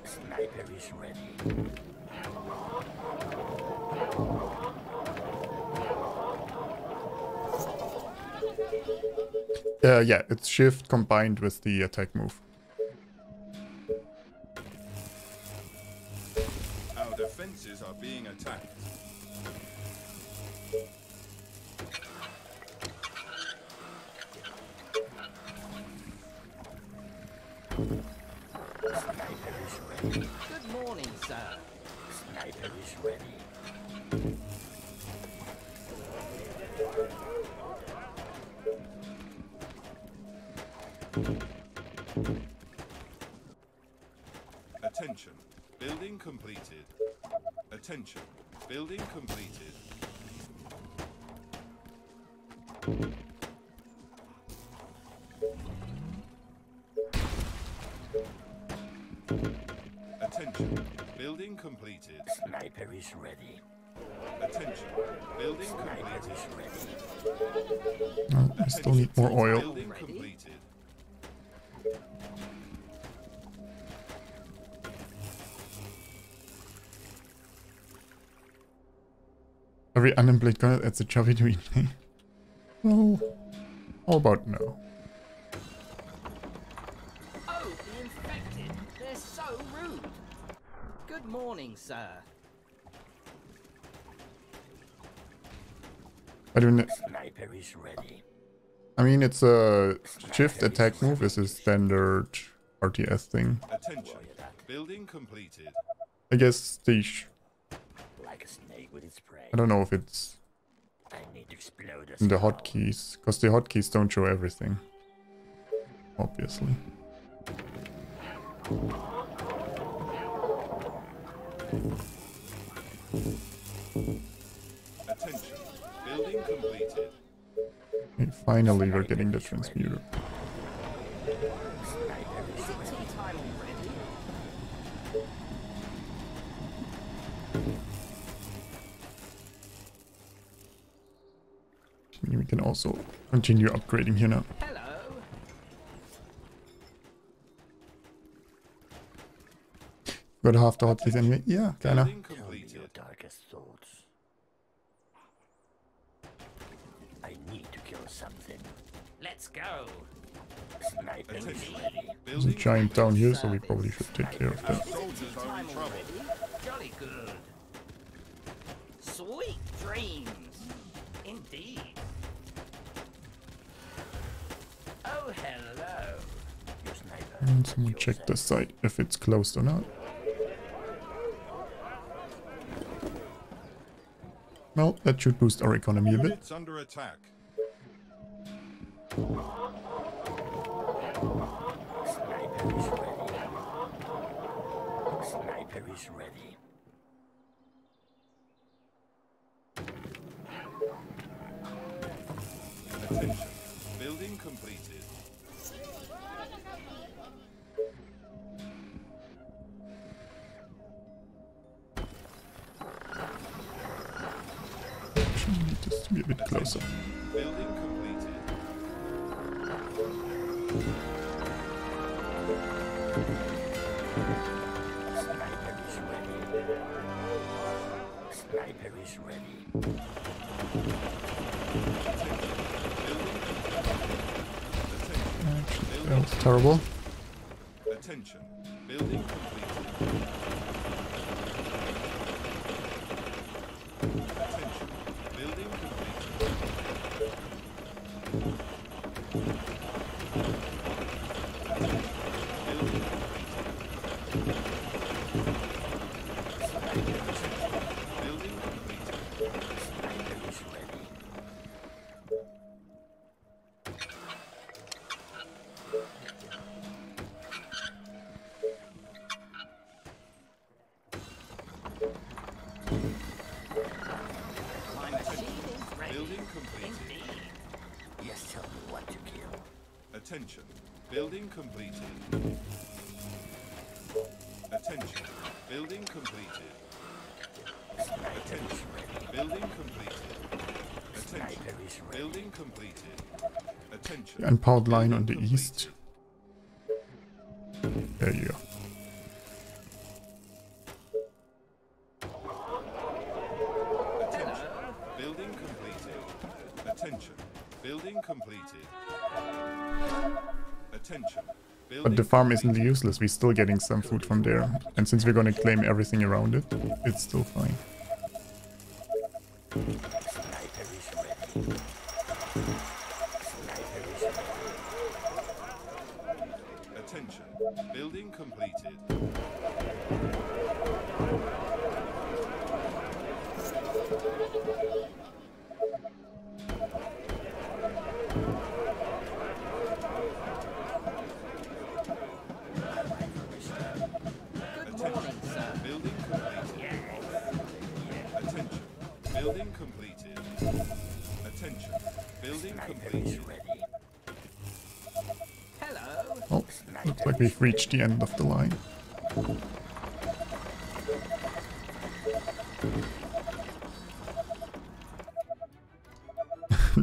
Sniper is ready. Yeah, it's shift combined with the attack move. Our defenses are being attacked. Good morning, sir. Sniper is ready. Attention. Building completed. Attention. Building completed. Attention. Building completed. Sniper is ready. Attention. Building Sniper completed. is ready. No, I still need more oil. Building completed. Every unemployed gunner adds a chubby to each name. No. How about no? Oh, the infected. They're so rude. Good morning, sir. I don't know. Sniper is ready. I mean, it's a shift attack move is a standard RTS thing. Attention. Building completed. I guess they Like a snake with its prey. I don't know if it's I need to explode a in the skull. hotkeys, because the hotkeys don't show everything. Obviously. Attention. Building completed. Okay, finally, we're getting the transmuter. Is it tea time already? can also continue upgrading here now. Hello. Got half the hotkeys anyway. Yeah, kinda. Building Tell me completed. your darkest thoughts. I need to kill something. Let's go. Sniper is Attention. ready. There's a Building giant down here, so we probably should take care of that. soldiers are in trouble. Jolly good. Sweet dreams. Indeed. Oh, hello. Your sniper. And someone check the site if it's closed or not. Well, that should boost our economy a bit. It's under attack. Sniper is ready. Attention. Building completed. Actually, need this to be a bit closer. Building completed. Sniper is ready. Sniper is ready. Actually, that was terrible. Attention. Building completed. Attention. Building completed. Building completed. Building completed. Sniper is ready. My machine is ready. Building completed. Indeed. Yes, tell me what to kill. Attention. Building completed. Attention. Building completed. Attention. Building completed. Attention. Sniper is ready. Building completed. Attention. The unpowered line on the Building east. There you go. Attention. Building completed. Attention. Building completed. Attention. But the farm isn't useless, we're still getting some food from there. And since we're gonna claim everything around it, it's still fine. Sniper is ready. Sniper is ready. Attention. Building completed. Good morning, sir. Building completed. Attention. Building completed. Attention. Building Sniper completed. is ready. Hello. Oh, looks like we've reached the end of the line.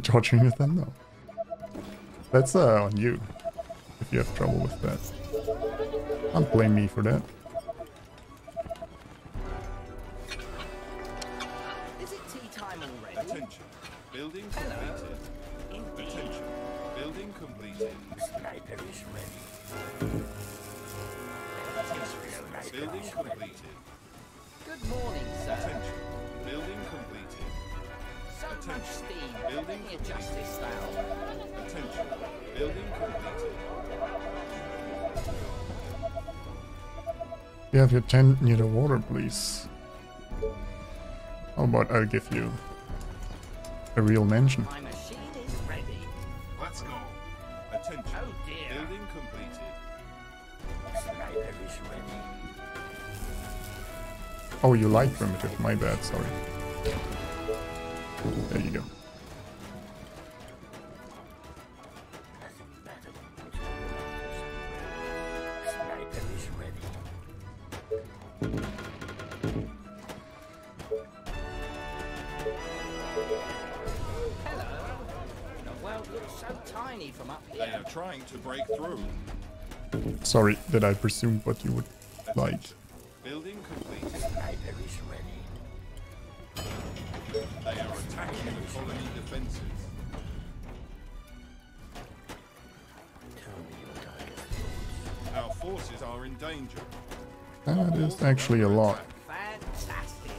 Dodging it then? No. That's on you, if you have trouble with that. Don't blame me for that. Is it tea time already? Attention. Building completed. Indeed. Attention. Building completed. Sniper is ready. Building completed. Good morning, sir. Attention. Building completed. So much Attention. steam. Building Let me adjust this valve. Attention. Building completed. You have your tent near the water, please. How about I'll give you a real mansion? My machine is ready. Let's go. Attention. Oh dear. Building completed. Sniper is ready. Oh, you like primitive, my bad, sorry. There you go. Nothing better than putting orders. Sniper is ready. Hello. trying to break through. Sorry that I presumed what you would like. Building completed. Sniper is ready. They are attacking the colony defenses. Tell me your target. Our forces are in danger. That is actually a lot. Fantastic.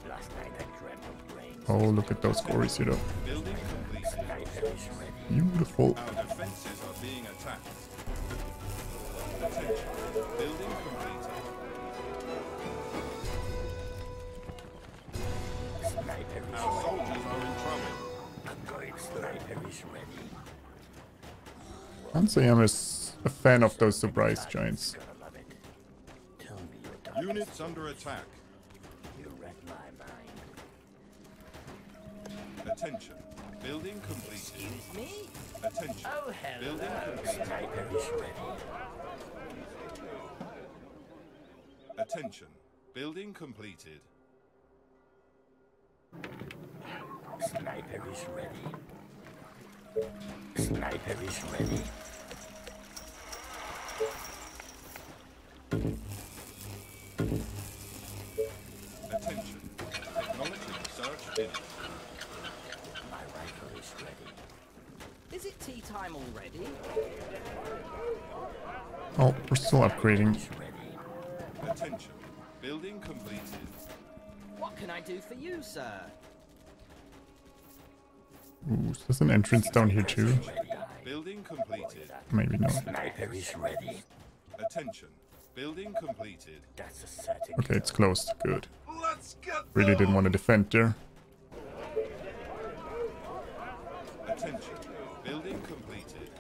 Last night I dreamt of brains. Oh, look at those gories here though. Building completed. Sniper is ready. Beautiful. Our defenses are being attacked. Attention. Building completed. Sniper is Our soldiers are in trouble. ready. Sniper is ready. Can't say I'm a fan of those surprise giants. Gonna love it. Tell me your target. Units under attack. You read my mind. Attention. Building completed. Excuse me? Attention. Oh, hello. Building completed. Sniper is ready. Attention. Building completed. Sniper is ready. Sniper is ready. Attention. Technology research finished. My rifle is ready. Is it tea time already? Oh, we're still upgrading. Is ready. Attention. Building completed. What can I do for you, sir? Ooh, is there an entrance down here too? Building completed. Maybe not. Sniper is ready. Attention. Building completed. That's a certain. Okay, it's closed. Good. Let's get Really didn't want to defend there. Attention. Building completed.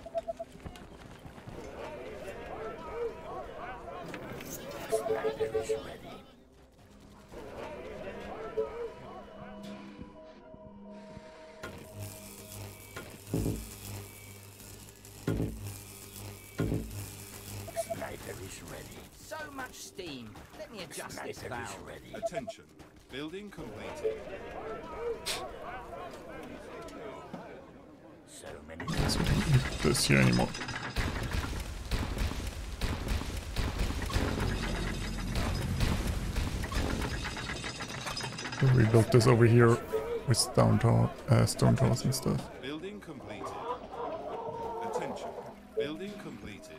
Sniper is ready. Sniper is ready. So much steam. Let me adjust this Sniper is valve. ready. Attention. Building completed. So many. So we don't need this here anymore. So we built this over here with stone towers and stuff. Building completed. Attention. Building completed.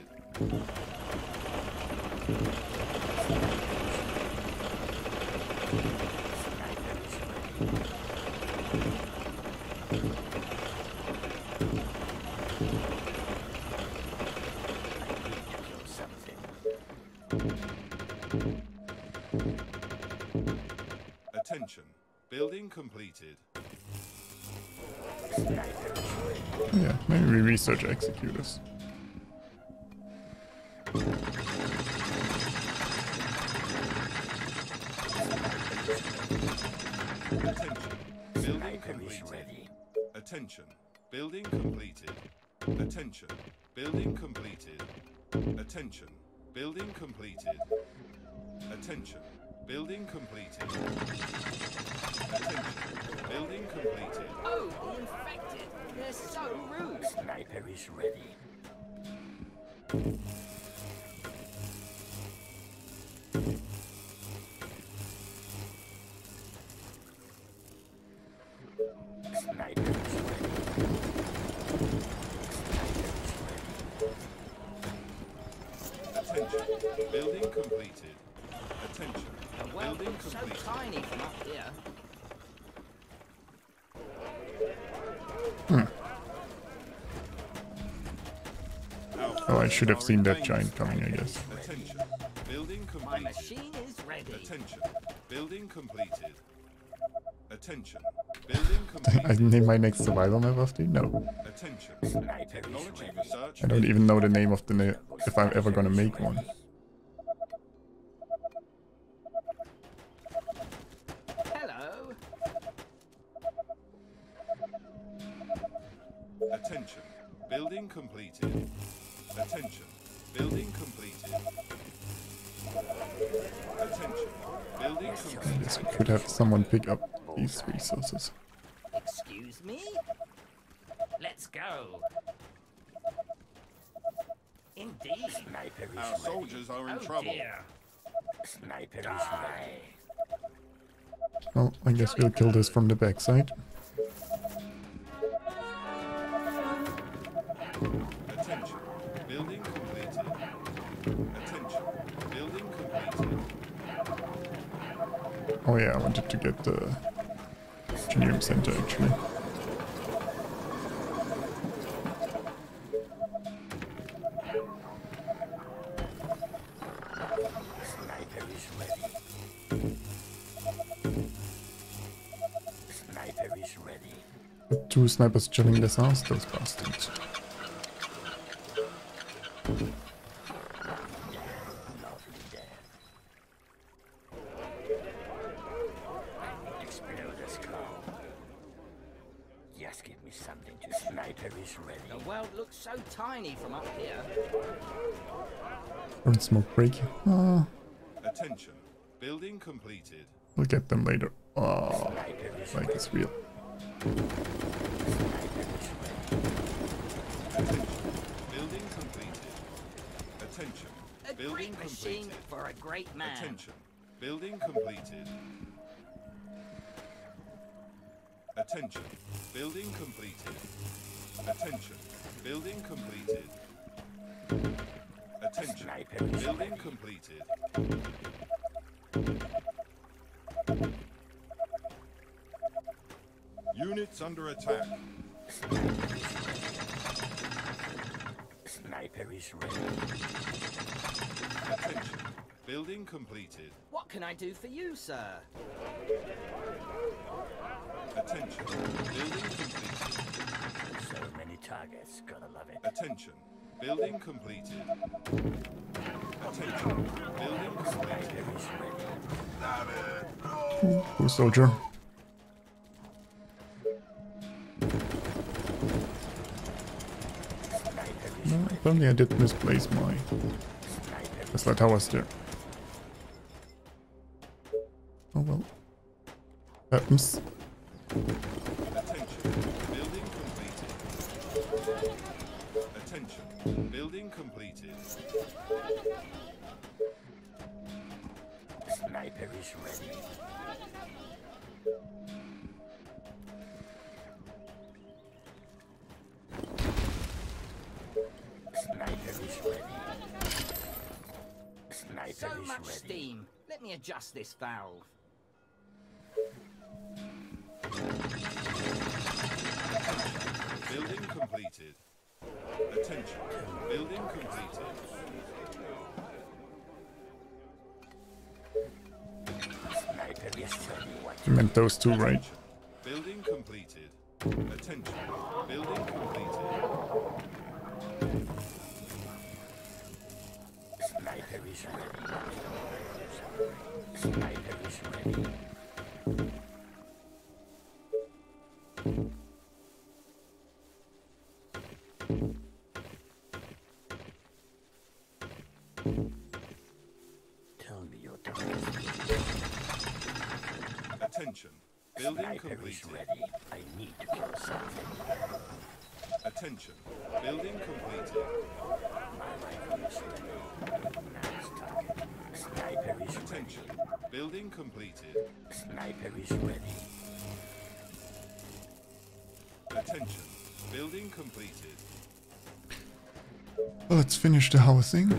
Attention. Building completed. Yeah, maybe we research executors. Attention. Building completed. Attention. Building completed. Attention. Building completed. Attention. Building completed. Attention. Building completed. Attention. Building completed. Oh, the infected. They're so rude. Sniper is ready. Sniper is ready. Attention. Building completed. Attention. Well, Building so completed. tiny from up here. Oh, I should have seen that giant coming, I guess. Attention. Building My completed. machine is ready. Attention. Building completed. Attention. Building I completed. name my next survival map after you? No. Attention. Sniper Technology is ready. research. I don't even know the name of the if I'm ever gonna make one. Hello. Attention. Building completed. Attention. Building completed. Attention. Building I completed. guess we could have someone pick up these resources. Excuse me? Let's go. Indeed. Sniper is Our ready. soldiers are in Oh trouble. dear. Sniper is ready. Well, I guess we'll kill this from the backside. Attention. Building completed. Attention. Building completed. Oh yeah, I wanted to get the engineering center actually. Sniper is ready. Sniper is ready. The two snipers chilling this ass, those bastards. Lovely death. Explode the skull. Just give me something to. Sniper is ready. The world looks so tiny from up here. Burn smoke break. Attention. Building completed. We'll get them later. Oh, Sniper is like it's real. Attention. Building completed. Attention. A Building great machine completed. for a great man. Attention. Building completed. Attention. Building completed. Attention. Building completed. Attention. Building completed. Units under attack. Sniper is ready. Attention. Building completed. What can I do for you, sir? Attention. Building completed. So many targets, gotta love it. Attention. Building completed. Attention. Building completed. Sniper is ready. Cool soldier. No, apparently I did misplace my Tesla towers there. Oh well. Happens. Attention. Building completed. Attention. Building completed. Sniper is ready. Sniper is ready. Sniper So is much ready. steam. Let me adjust this valve. Building completed. Attention. Building completed. Sniper is ready. You meant those two, right? Building completed. Attention. Building completed. Sniper is ready. Sniper is ready. Tell me your target. Attention. Building Sniper is completed. ready. I need to kill something. Attention. Building completed. My rifle is ready. Nice target. Sniper is ready. Attention. Building completed. Sniper is ready. Attention. Building completed. Let's finish the housing.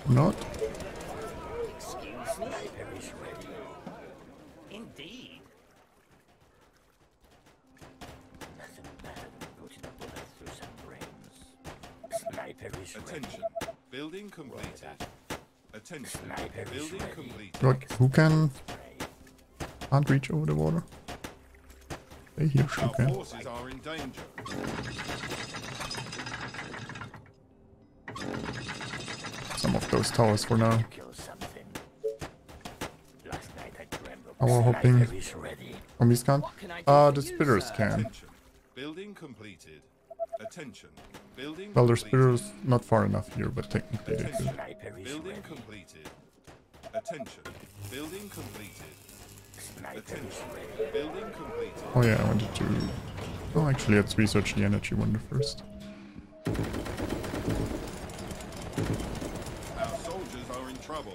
Not. Excuse me? Sniper is ready. Indeed. Nothing bad than putting a bullet through some brains. Sniper is ready. Attention. Building completed. Attention. Sniper is Building ready. completed. What? Who can't Spray. reach over the water? They here sure Our can. forces are in danger. Some of those towers for now. Kill something. Last night I dreamt of Our hopping Sniper is ready. zombies can't. What can I do for The you, spitters sir? can. Attention. Building completed. Attention. Building Well, their completed. spitters not far enough here, but technically they could. Sniper is Building ready. completed. Attention. Building completed. Attention. Building completed. Oh yeah, I wanted to... Oh, actually, let's research the energy wonder first. Our soldiers are in trouble.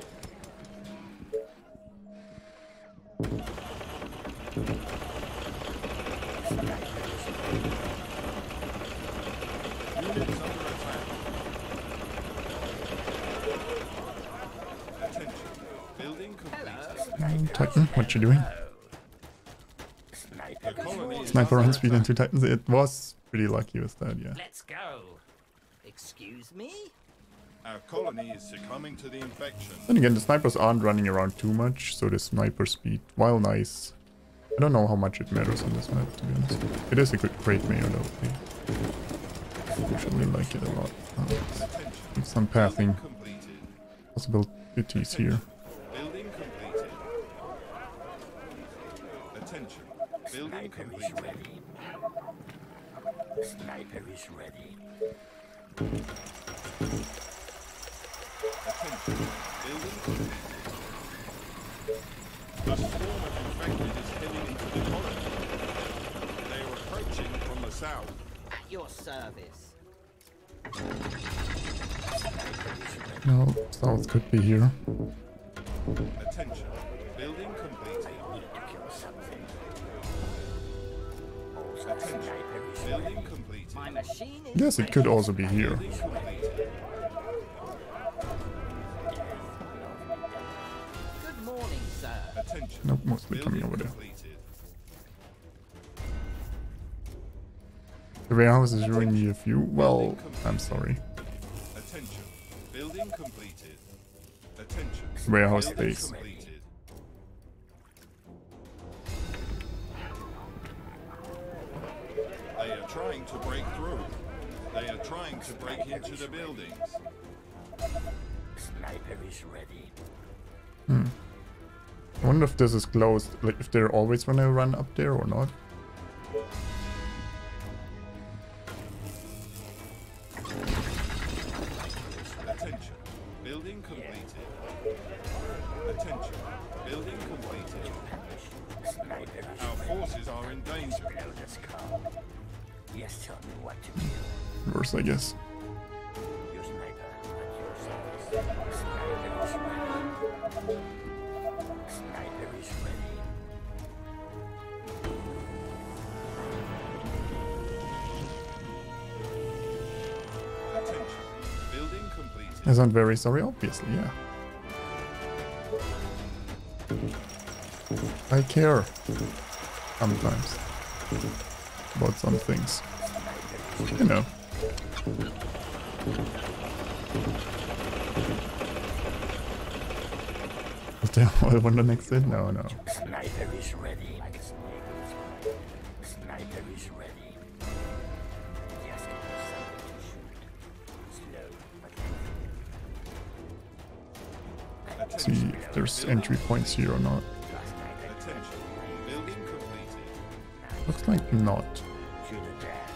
Units under attack. Attention. Building completed. Titan, what you doing? The colony is Sniper on under speed and 2 Titans. It was pretty lucky with that, yeah. Let's go. Excuse me? Our colony is succumbing to the infection. Then again, the snipers aren't running around too much, so the sniper speed, while nice, I don't know how much it matters on this map, to be honest. It is a great mayor though. I actually like it a lot. Need some pathing possibilities here. Building completed. Attention. Building completed. Sniper is ready. Attention. Building completed. A swarm of infected is heading into the colony. They are approaching from the south. At your service. No, south could be here. Attention. Building completed. Need to kill something. Attention. Building completed. My machine is Yes, it could also be here. Building completed. Good morning, sir. Attention. Nope, mostly coming Building over there. completed. The warehouse is ruining your view. Well, I'm sorry. Attention. Building completed. Attention. Warehouse Building stays. completed. They are trying to break through. They are trying to break into the buildings. Sniper is ready. I wonder if this is closed, like if they're always gonna run up there or not. Attention. Building completed. Attention. Building completed. Our forces are in danger. Yes, tell me what to do. Worse, I guess. Your sniper at your service. Sniper is ready. Sniper is ready. Attention. Building completed. Isn't very sorry, obviously, yeah. I care. Sometimes. About some things. You know. Is there one the next hit? No, no. Sniper is ready. Sniper is ready. Just give me something to shoot. Slow, but See if there's entry points here or not. Attention. Building completed. Looks like not. to the death.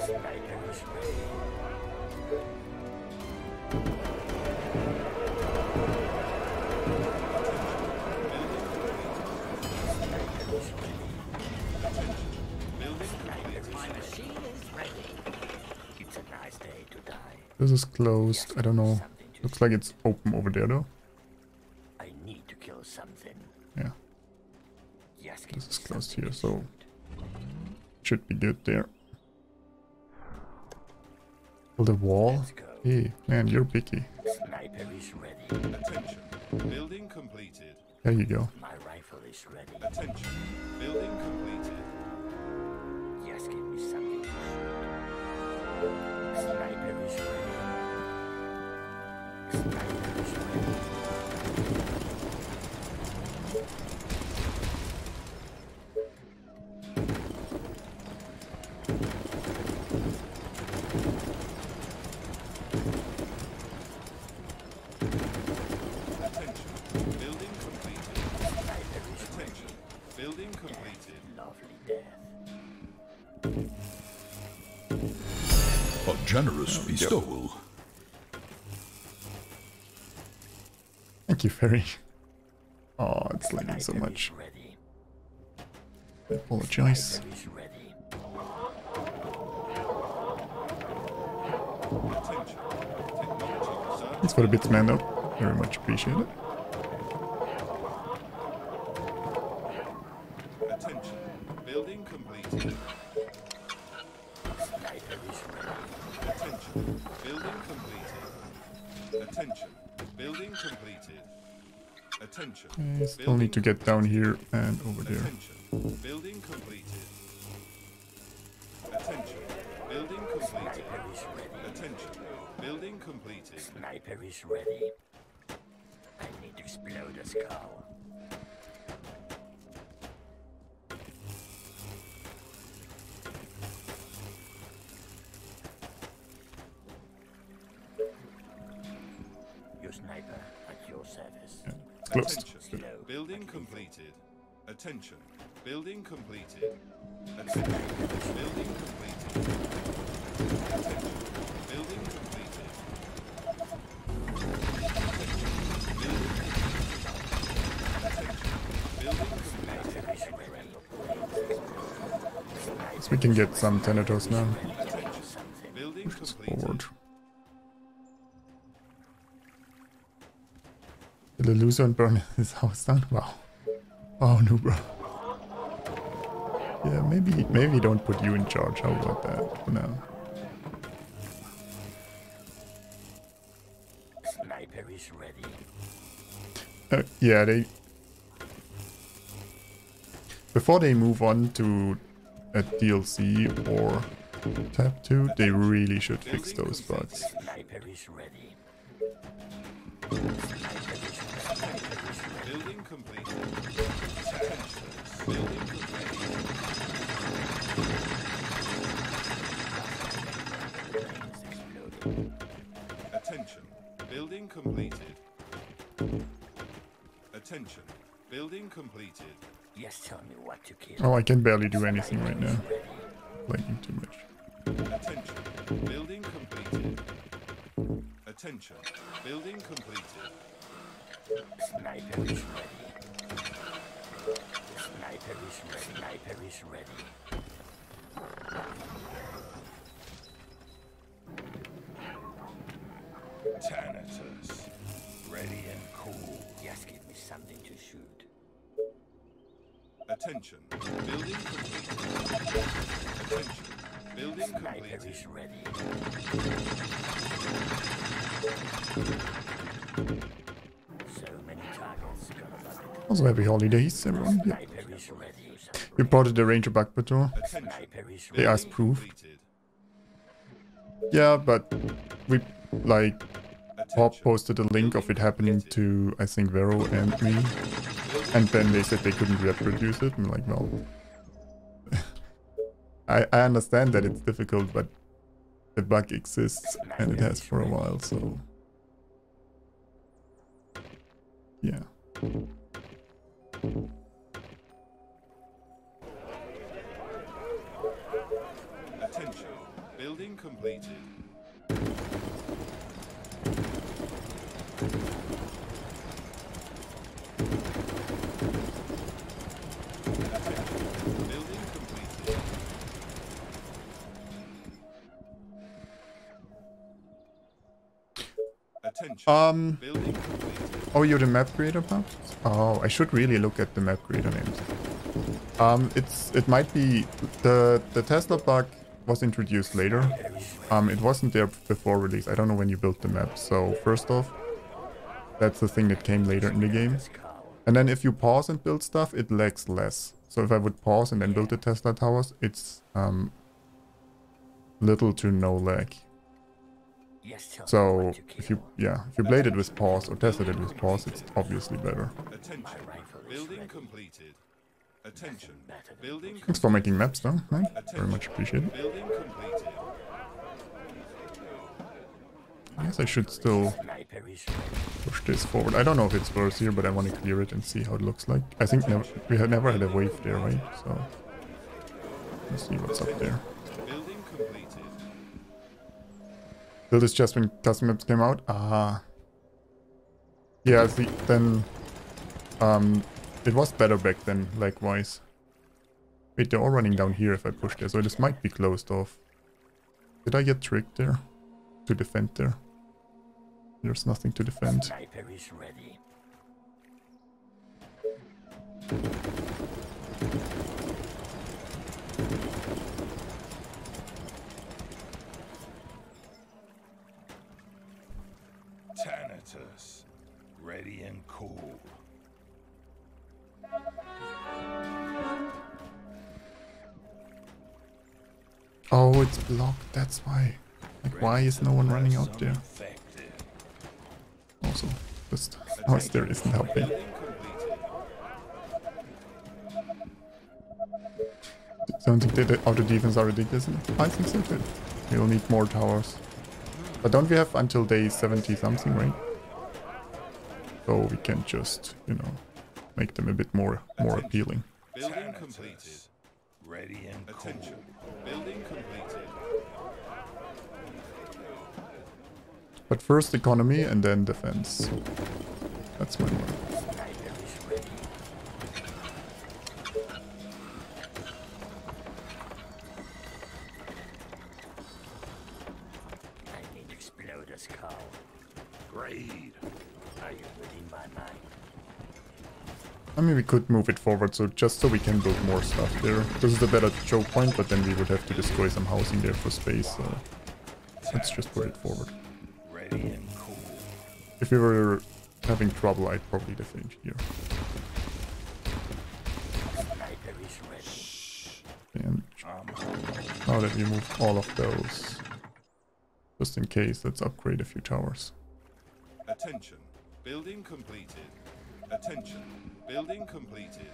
Sniper is ready. My machine is ready. It's a nice day to die. This is closed. I don't know. Looks like it's open over there though. I need to kill something. Yeah. Yes, This is closed here, so should be good there. Build a wall. Hey, man, you're picky. Sniper is ready. Attention. Building completed. There you go. My rifle is ready. Attention. Building completed. Yes, give me something to shoot. Sniper is ready. Sniper is ready. Attention. Building completed. Attention. Building completed. Lovely death. A generous bestowal. Thank you, Ferry. Oh, it's lagging so much. I apologize. Thanks for the bits, man, though. Very much appreciate it. Attention. Building completed. Attention. Building completed. Attention. Building completed. Attention. I still need to get down here and over there. Attention. Building completed. Attention. Building completed. Attention. Building completed. Sniper is ready. I need to explode a skull. Your sniper at your service. Yeah, it's close. Attention. Building completed. Attention. Building completed. Attention. Building completed. Attention. Building completed. So we can get some Thanatos now. Building Push this completed. forward. Did I lose and burn his house down? Wow. Oh no, bro. Yeah, maybe don't put you in charge. How about that for now? Sniper is ready. Yeah, before they move on to a DLC or Tab 2, they really should fix those bugs. Sniper is ready. Building completed. Attention. Building completed. Attention. Building completed. Attention. Building completed. Yes, tell me what to kill. Oh, I can barely do anything right now. Lagging too much. Attention. Building completed. Attention. Building completed. Sniper is ready. Sniper is ready. Sniper is ready. Thanatos. Ready and cool. Just give me something to shoot. Attention. Building completed. Attention. Building Sniper completed. is ready. So many targets. Gonna love it. Also, happy holidays, everyone. Yeah. Sniper is ready. We reported the Ranger Bug Patrol. Sniper is They ready. asked proof. Completed. Yeah, but we, like, Pop Attention. posted a link of it happening to, I think, Vero and me. And then they said they couldn't reproduce it. I'm like, well... I understand that it's difficult, but the bug exists, and it has for a while, so... Yeah. Attention. Building completed. Attention. Building completed. Attention. Building completed. Oh, you're the map creator, Pops? Oh, I should really look at the map creator names. It might be the Tesla bug was introduced later. It wasn't there before release. I don't know when you built the map. So first off, that's the thing that came later in the game. And then if you pause and build stuff, it lags less. So if I would pause and then build the Tesla towers, it's little to no lag. Yes, tell me So what to if kill. you played it with pause or tested it with pause, it's obviously better. Attention. rifle is Building ready. completed. Attention. Building Thanks for making maps though, man. Very much appreciated. Building completed. I guess I should still Sniper is ready. push this forward. I don't know if it's worse here, but I want to clear it and see how it looks like. I think we had never had a wave there, right? So let's see what's up there. Building completed. Build this just when custom maps came out? Ah. Yeah, see, then It was better back then, likewise. Wait, they're all running down here if I push there, so this might be closed off. Did I get tricked there? To defend there? There's nothing to defend. Sniper is ready. Thanatos, ready and cool. Oh, it's blocked, that's why. Like, why is no one running out there? Also, just house there isn't helping. Don't think the auto defense are ridiculous? I think so too. We'll need more towers. But don't we have until day 70 something, right? So we can just, you know, make them a bit more appealing. Building completed. Ready and cool. Attention. Building completed. But first economy and then defense. That's my word. I need exploders, Carl. Grade. Are you reading my mind? I mean, we could move it forward, so just so we can build more stuff there. This is a better choke point, but then we would have to destroy some housing there for space, so let's just put it forward. Ready and cool. If we were having trouble, I'd probably defend here. Sniper is ready. And now that we move all of those, just in case, let's upgrade a few towers. Attention. Building completed. Attention. Building completed.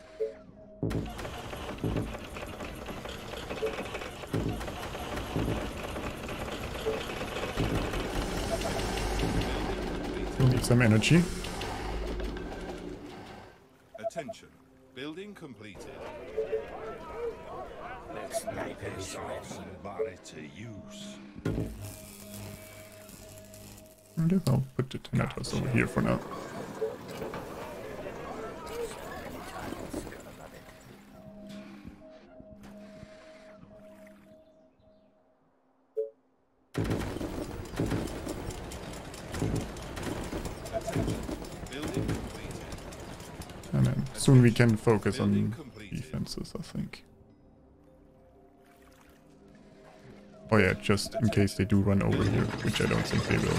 We'll need some energy. Attention. Building completed. Sniper is ready. Somebody to use. I guess I'll put the Thanatos over here for now. And then soon we can focus on defenses, I think. Oh yeah, just in case they do run over here, which I don't think they will.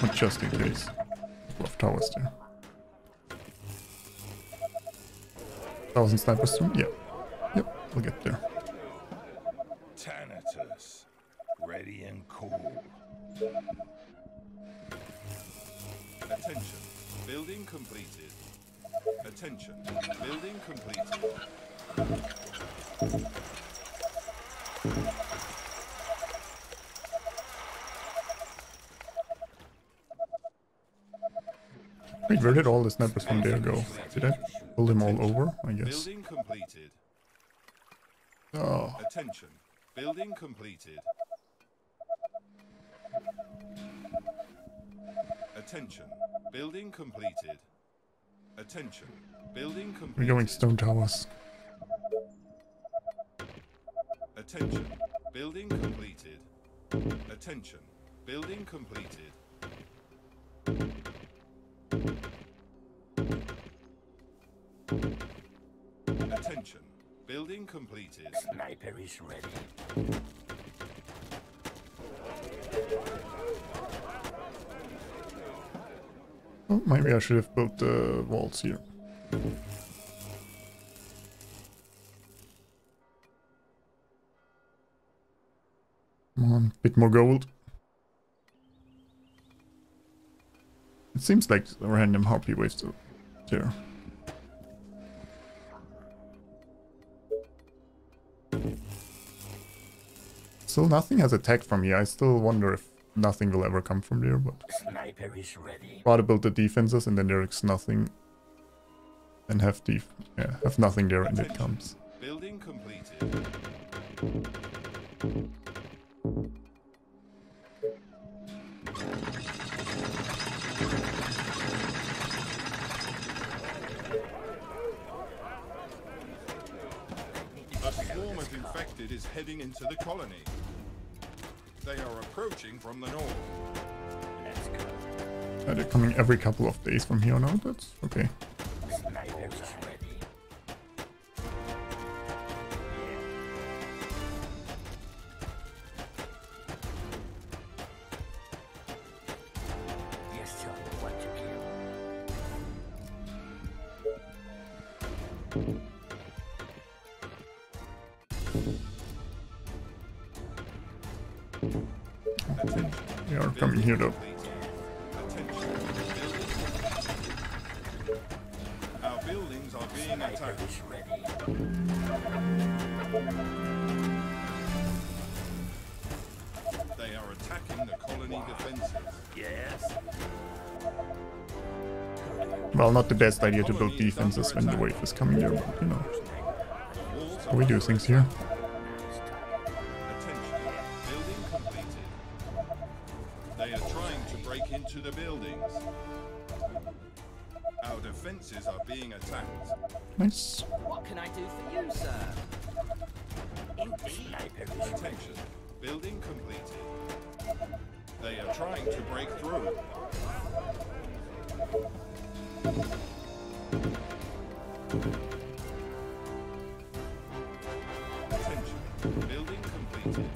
But just in case. Couple of towers there. 1,000 snipers soon? Yeah. Yep, we'll get there. Thanatos, ready and cool. Attention, building completed. Attention, building completed. Wait, where did all the snipers from there go? Did I pull them all over? I guess. Building completed. Oh. Attention, building completed. Attention, building completed. Attention, building completed. We're going stone towers. Attention, building completed. Attention, building completed. Attention, building completed. Sniper is ready. Oh, maybe I should have built the walls here. Come on, bit more gold. It seems like random harpy waves there. Still nothing has attacked from here. I still wonder if nothing will ever come from there, but Sniper is ready. rather build the defenses and then there's nothing and have nothing there and it comes. Building completed. of infected is heading into the colony. They are approaching from the north. Let's go. They're coming every couple of days from here on out. That's okay. Snipers ready. Yes, tell me what to kill. They are coming here though. Our buildings are being attacked. They are attacking the colony defenses. Yes. Well, not the best idea to build defenses when the wave is coming here, but you know. How we do things here. Attention. Building completed. They are trying to break into the buildings. Our defenses are being attacked. Nice. What can I do for you, sir? Attention. Building completed. They are trying to break through. Attention. Building completed.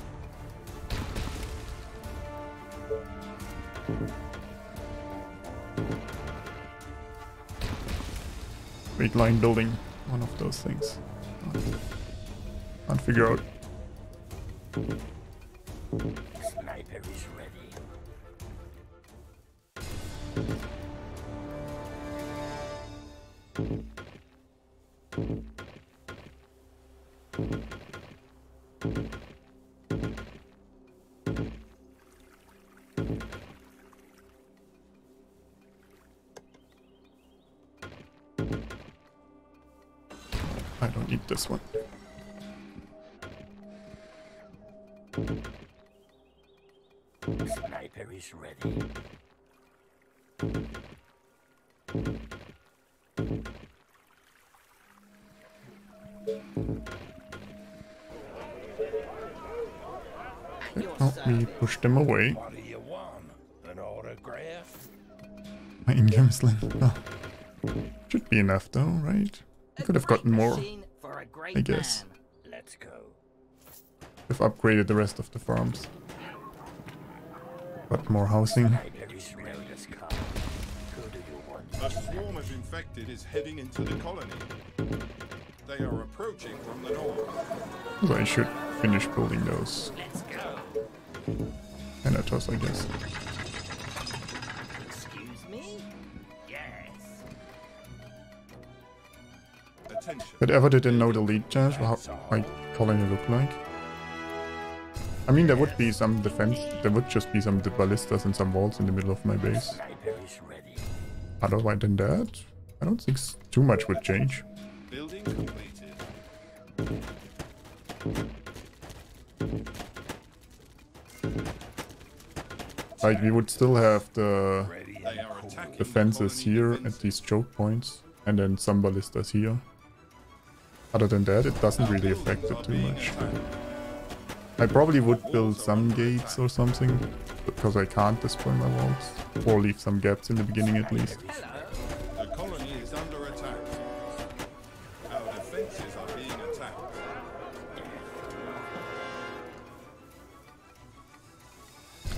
Straight line building. One of those things. Can't figure out. Sniper is ready. I don't need this one. Sniper is ready. Oh, we pushed them away. What do you want? An autograph? My in-game slim. Oh. Should be enough though, right? I could have gotten more, I guess. Let's go. We've upgraded the rest of the farms. Got more housing. A swarm of infected is heading into the colony. They are approaching from the north. So I should finish building those. Let's go. Thanatos, I guess. Excuse me? Yes. Attention. But ever didn't know the lead charge, how my colony look like? I mean, there would be some defense, there would just be some ballistas and some walls in the middle of my base. Otherwise than that, I don't think too much would change. Building completed. Like, we would still have the They are attacking defenses here at these choke points, and then some ballistas here. Other than that, it doesn't really affect it too much. I probably would build some gates or something, because I can't destroy my walls. Or leave some gaps in the beginning at least. The colony is under attack. Our defenses are being attacked.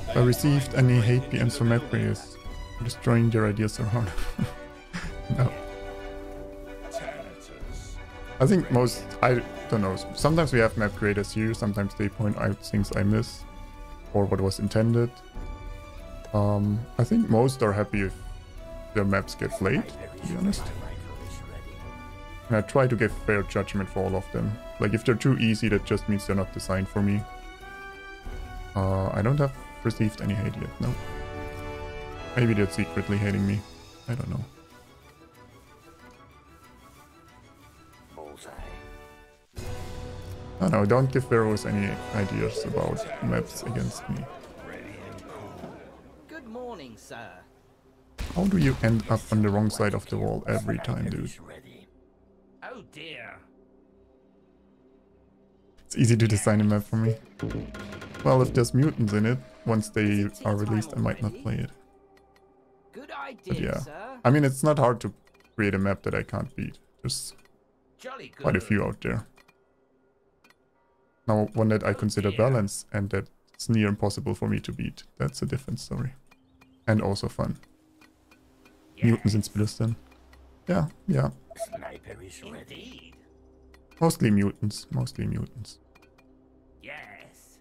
If I received any hate PMs from map creators destroying their ideas around. No. I think most, I don't know, sometimes we have map creators here, sometimes they point out things I miss, or what was intended. I think most are happy if their maps get played, to be honest. And I try to give fair judgment for all of them. Like, if they're too easy, that just means they're not designed for me. I don't have received any hate yet, no. Maybe they're secretly hating me, I don't know. Oh no, don't give Veros any ideas about maps against me. Good morning, sir. How do you end up on the wrong side of the wall every time, dude? Oh dear. It's easy to design a map for me. Well, if there's mutants in it, once they are released, I might not play it. Good But idea, yeah, sir. I mean, it's not hard to create a map that I can't beat. There's Jolly good. quite a few out there. Now, one that I consider balanced and that's near impossible for me to beat. That's a different story. And also fun. Mutants in Spliston. Yeah. Sniper is ready. Mostly mutants. Yes.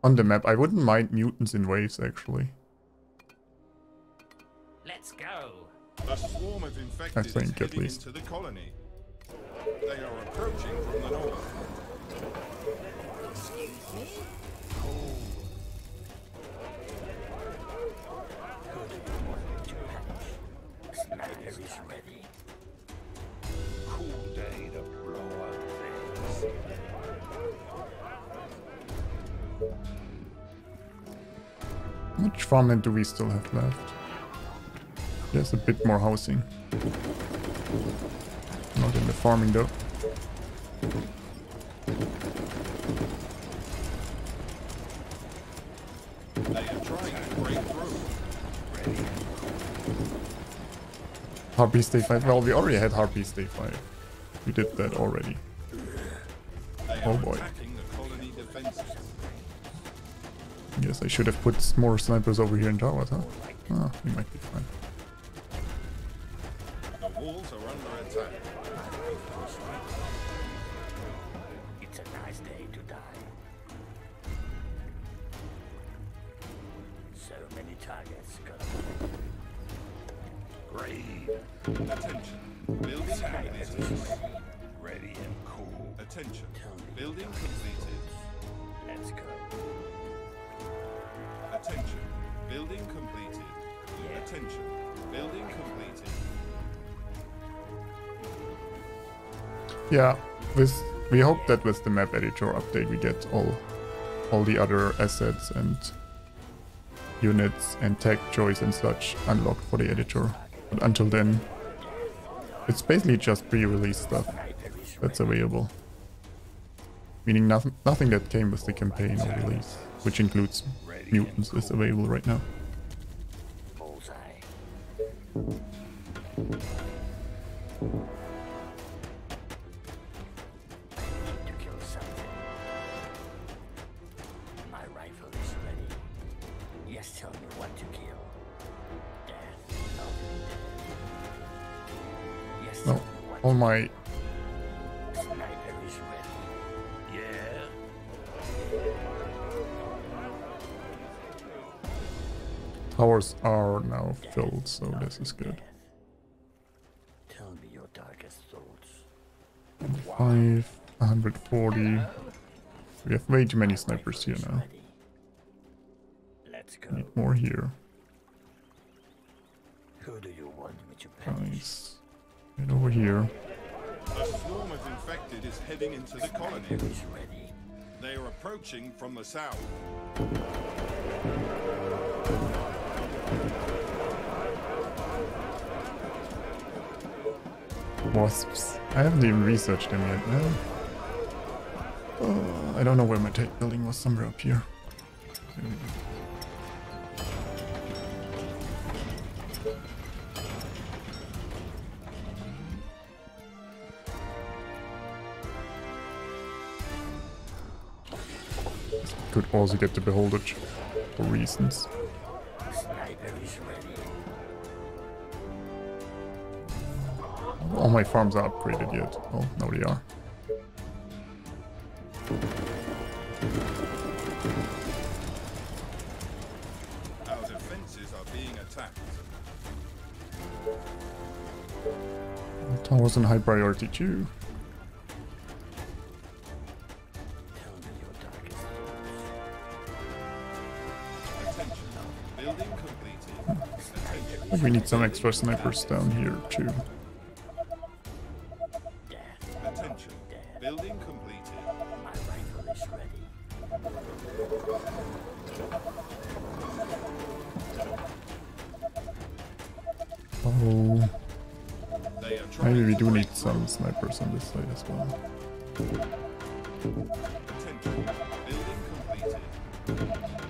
On the map, I wouldn't mind mutants in waves, actually. Let's go. A swarm of infected is think, at heading least. into the colony. They are approaching from the north. Excuse me? Sniper is ready. Cool day to blow up things. How much farmland do we still have left? There's a bit more housing. Not in the farming though. They are trying to break through. Harpies day 5. Well, we already had Harpies day 5. We did that already. They Oh are boy. attacking the colony defenses. Yes, I should have put more snipers over here in towers, huh? Ah, we might be fine. The walls are under attack. It's a nice day to die. So many targets gonna Great. Attention. Building completed. Ready and cool. Attention. Building completed. Let's go. Attention. Building completed. Attention. Building completed. Yeah, we hope that with the map editor update we get all the other assets and units and tech choice and such unlocked for the editor. But until then, it's basically just pre-release stuff that's available. Meaning nothing that came with the campaign or release, which includes mutants, is available right now. Bullseye. Need to kill something. My rifle is ready. Yes, tell me what to kill. Death. Yes, tell No, me what all my Sniper is ready. Yeah. towers are now filled, so this is good. Tell me your darkest thoughts. 5, 140. We have way too many snipers here now. Ready. Let's go. Need more here. Who do you want me to punish? Nice. Get over here. A swarm of infected is heading into the colony. Sniper is ready. They are approaching from the south. Wasps. I haven't even researched them yet, man. Oh, I don't know where my tech building was, somewhere up here. There we go. Could also get the beholdage for reasons. Sniper is ready. All my farms are upgraded yet. Oh, no they are. Our defenses are being attacked. Towers on high priority too. Tell me your darkest thoughts. Attention. Building completed. But we need some extra snipers down here too. Death. Attention. Building completed. My rifle is ready. Oh, They They are trying Maybe we to do break need some snipers on this side as well. Attention. Building completed.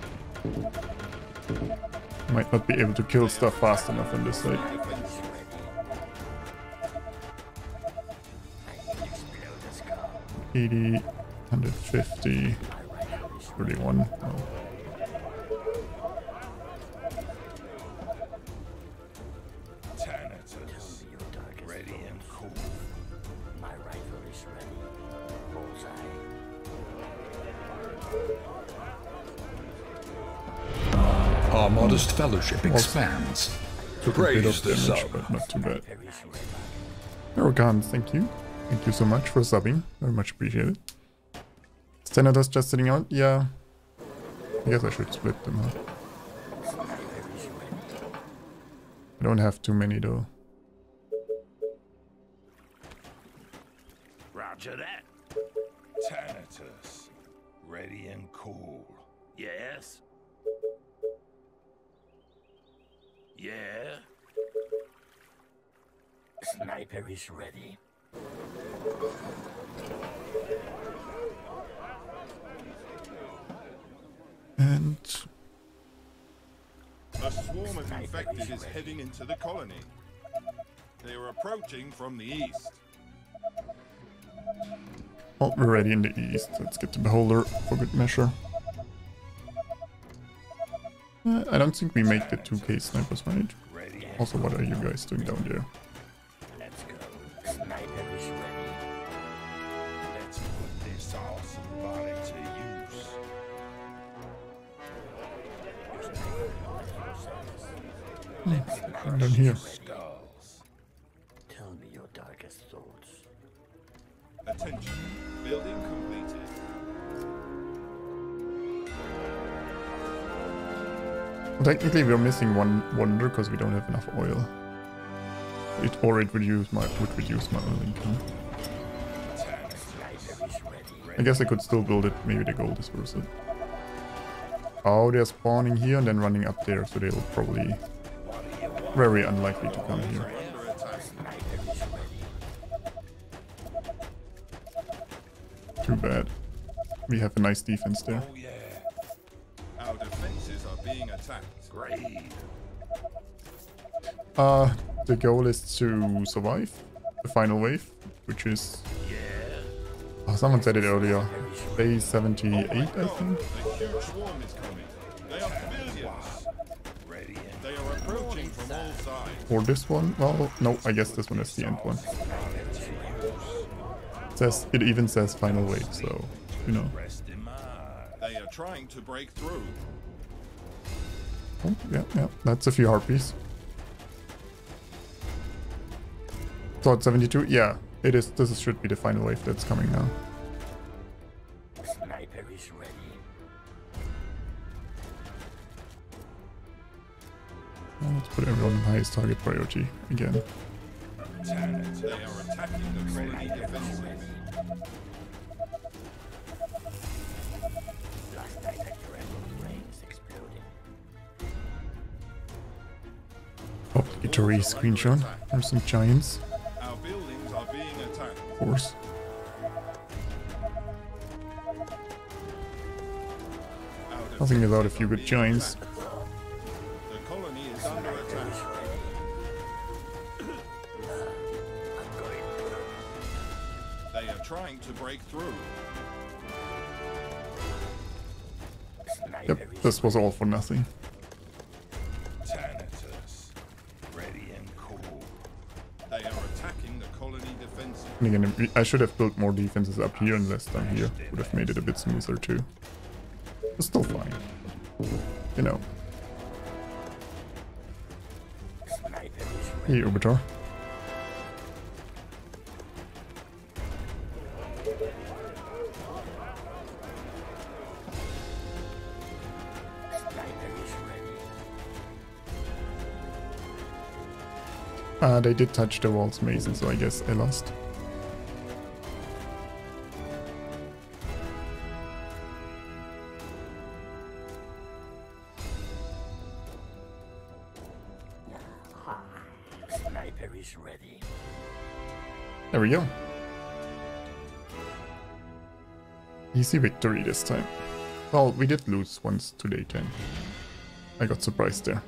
Might not be able to kill stuff fast enough on this side. Defense 80, 150, 31. Oh. Thanatos, ready and cool. My rifle is ready. Bullseye. Our modest fellowship expands. Took a bit Praise of the damage, sub. but not too bad. Arrogant, thank you. Thank you so much for subbing. Very much appreciated. Senator's just sitting out? Yeah. I guess I should split them up. I don't have too many though. Roger that. Thanatos, ready and cool. Yes. Yeah. Sniper is ready. And A swarm of infected is heading into the colony. They are approaching from the east. oh, we're ready in the east. Let's get the beholder for good measure. I don't think we make the 2k snipers, right? Also, what are you guys doing down there? Let's go. Sniper is ready. Let's put this awesome body to use. Down here. Skulls. Tell me your darkest thoughts. Attention. Building completed. Technically, we're missing one wonder because we don't have enough oil. It would reduce my oil income. I guess I could still build it. Maybe the gold is worth it. Oh, they're spawning here and then running up there, so they'll probably very unlikely to come here. Under attack. Too bad. We have a nice defense there. Oh yeah. Our defenses are being attacked. Great. The goal is to survive the final wave, which is... Oh, someone said it earlier. Day 78, I think. A huge swarm is coming. They are billions. Ready and They are approaching from all sides. Or this one. Well, no, I guess this one is the end one. It even says final wave, so, you know. rest in mind. They are trying to break through. Oh, yeah, that's a few harpies. So it's 72? Yeah, it is. This should be the final wave that's coming now. Sniper is ready. Let's put everyone on highest target priority again. They are attacking the colony defenses. Last night at Dragon Brains exploding. Obligatory screenshot. There's some giants, Our buildings are being attacked. of course. Nothing without a few good giants. The colony is under attack. They are trying to break through. Yep, this was all for nothing. Thanatos, ready and cool. They are attacking the colony defenses. And again, I should have built more defenses up here and less down here. Would have made it a bit smoother too. It's still fine. You know. Hey, Ubitar. They did touch the walls, Mason, so I guess I lost. Sniper is ready. There we go. Easy victory this time. Well, we did lose once to day 10. I got surprised there.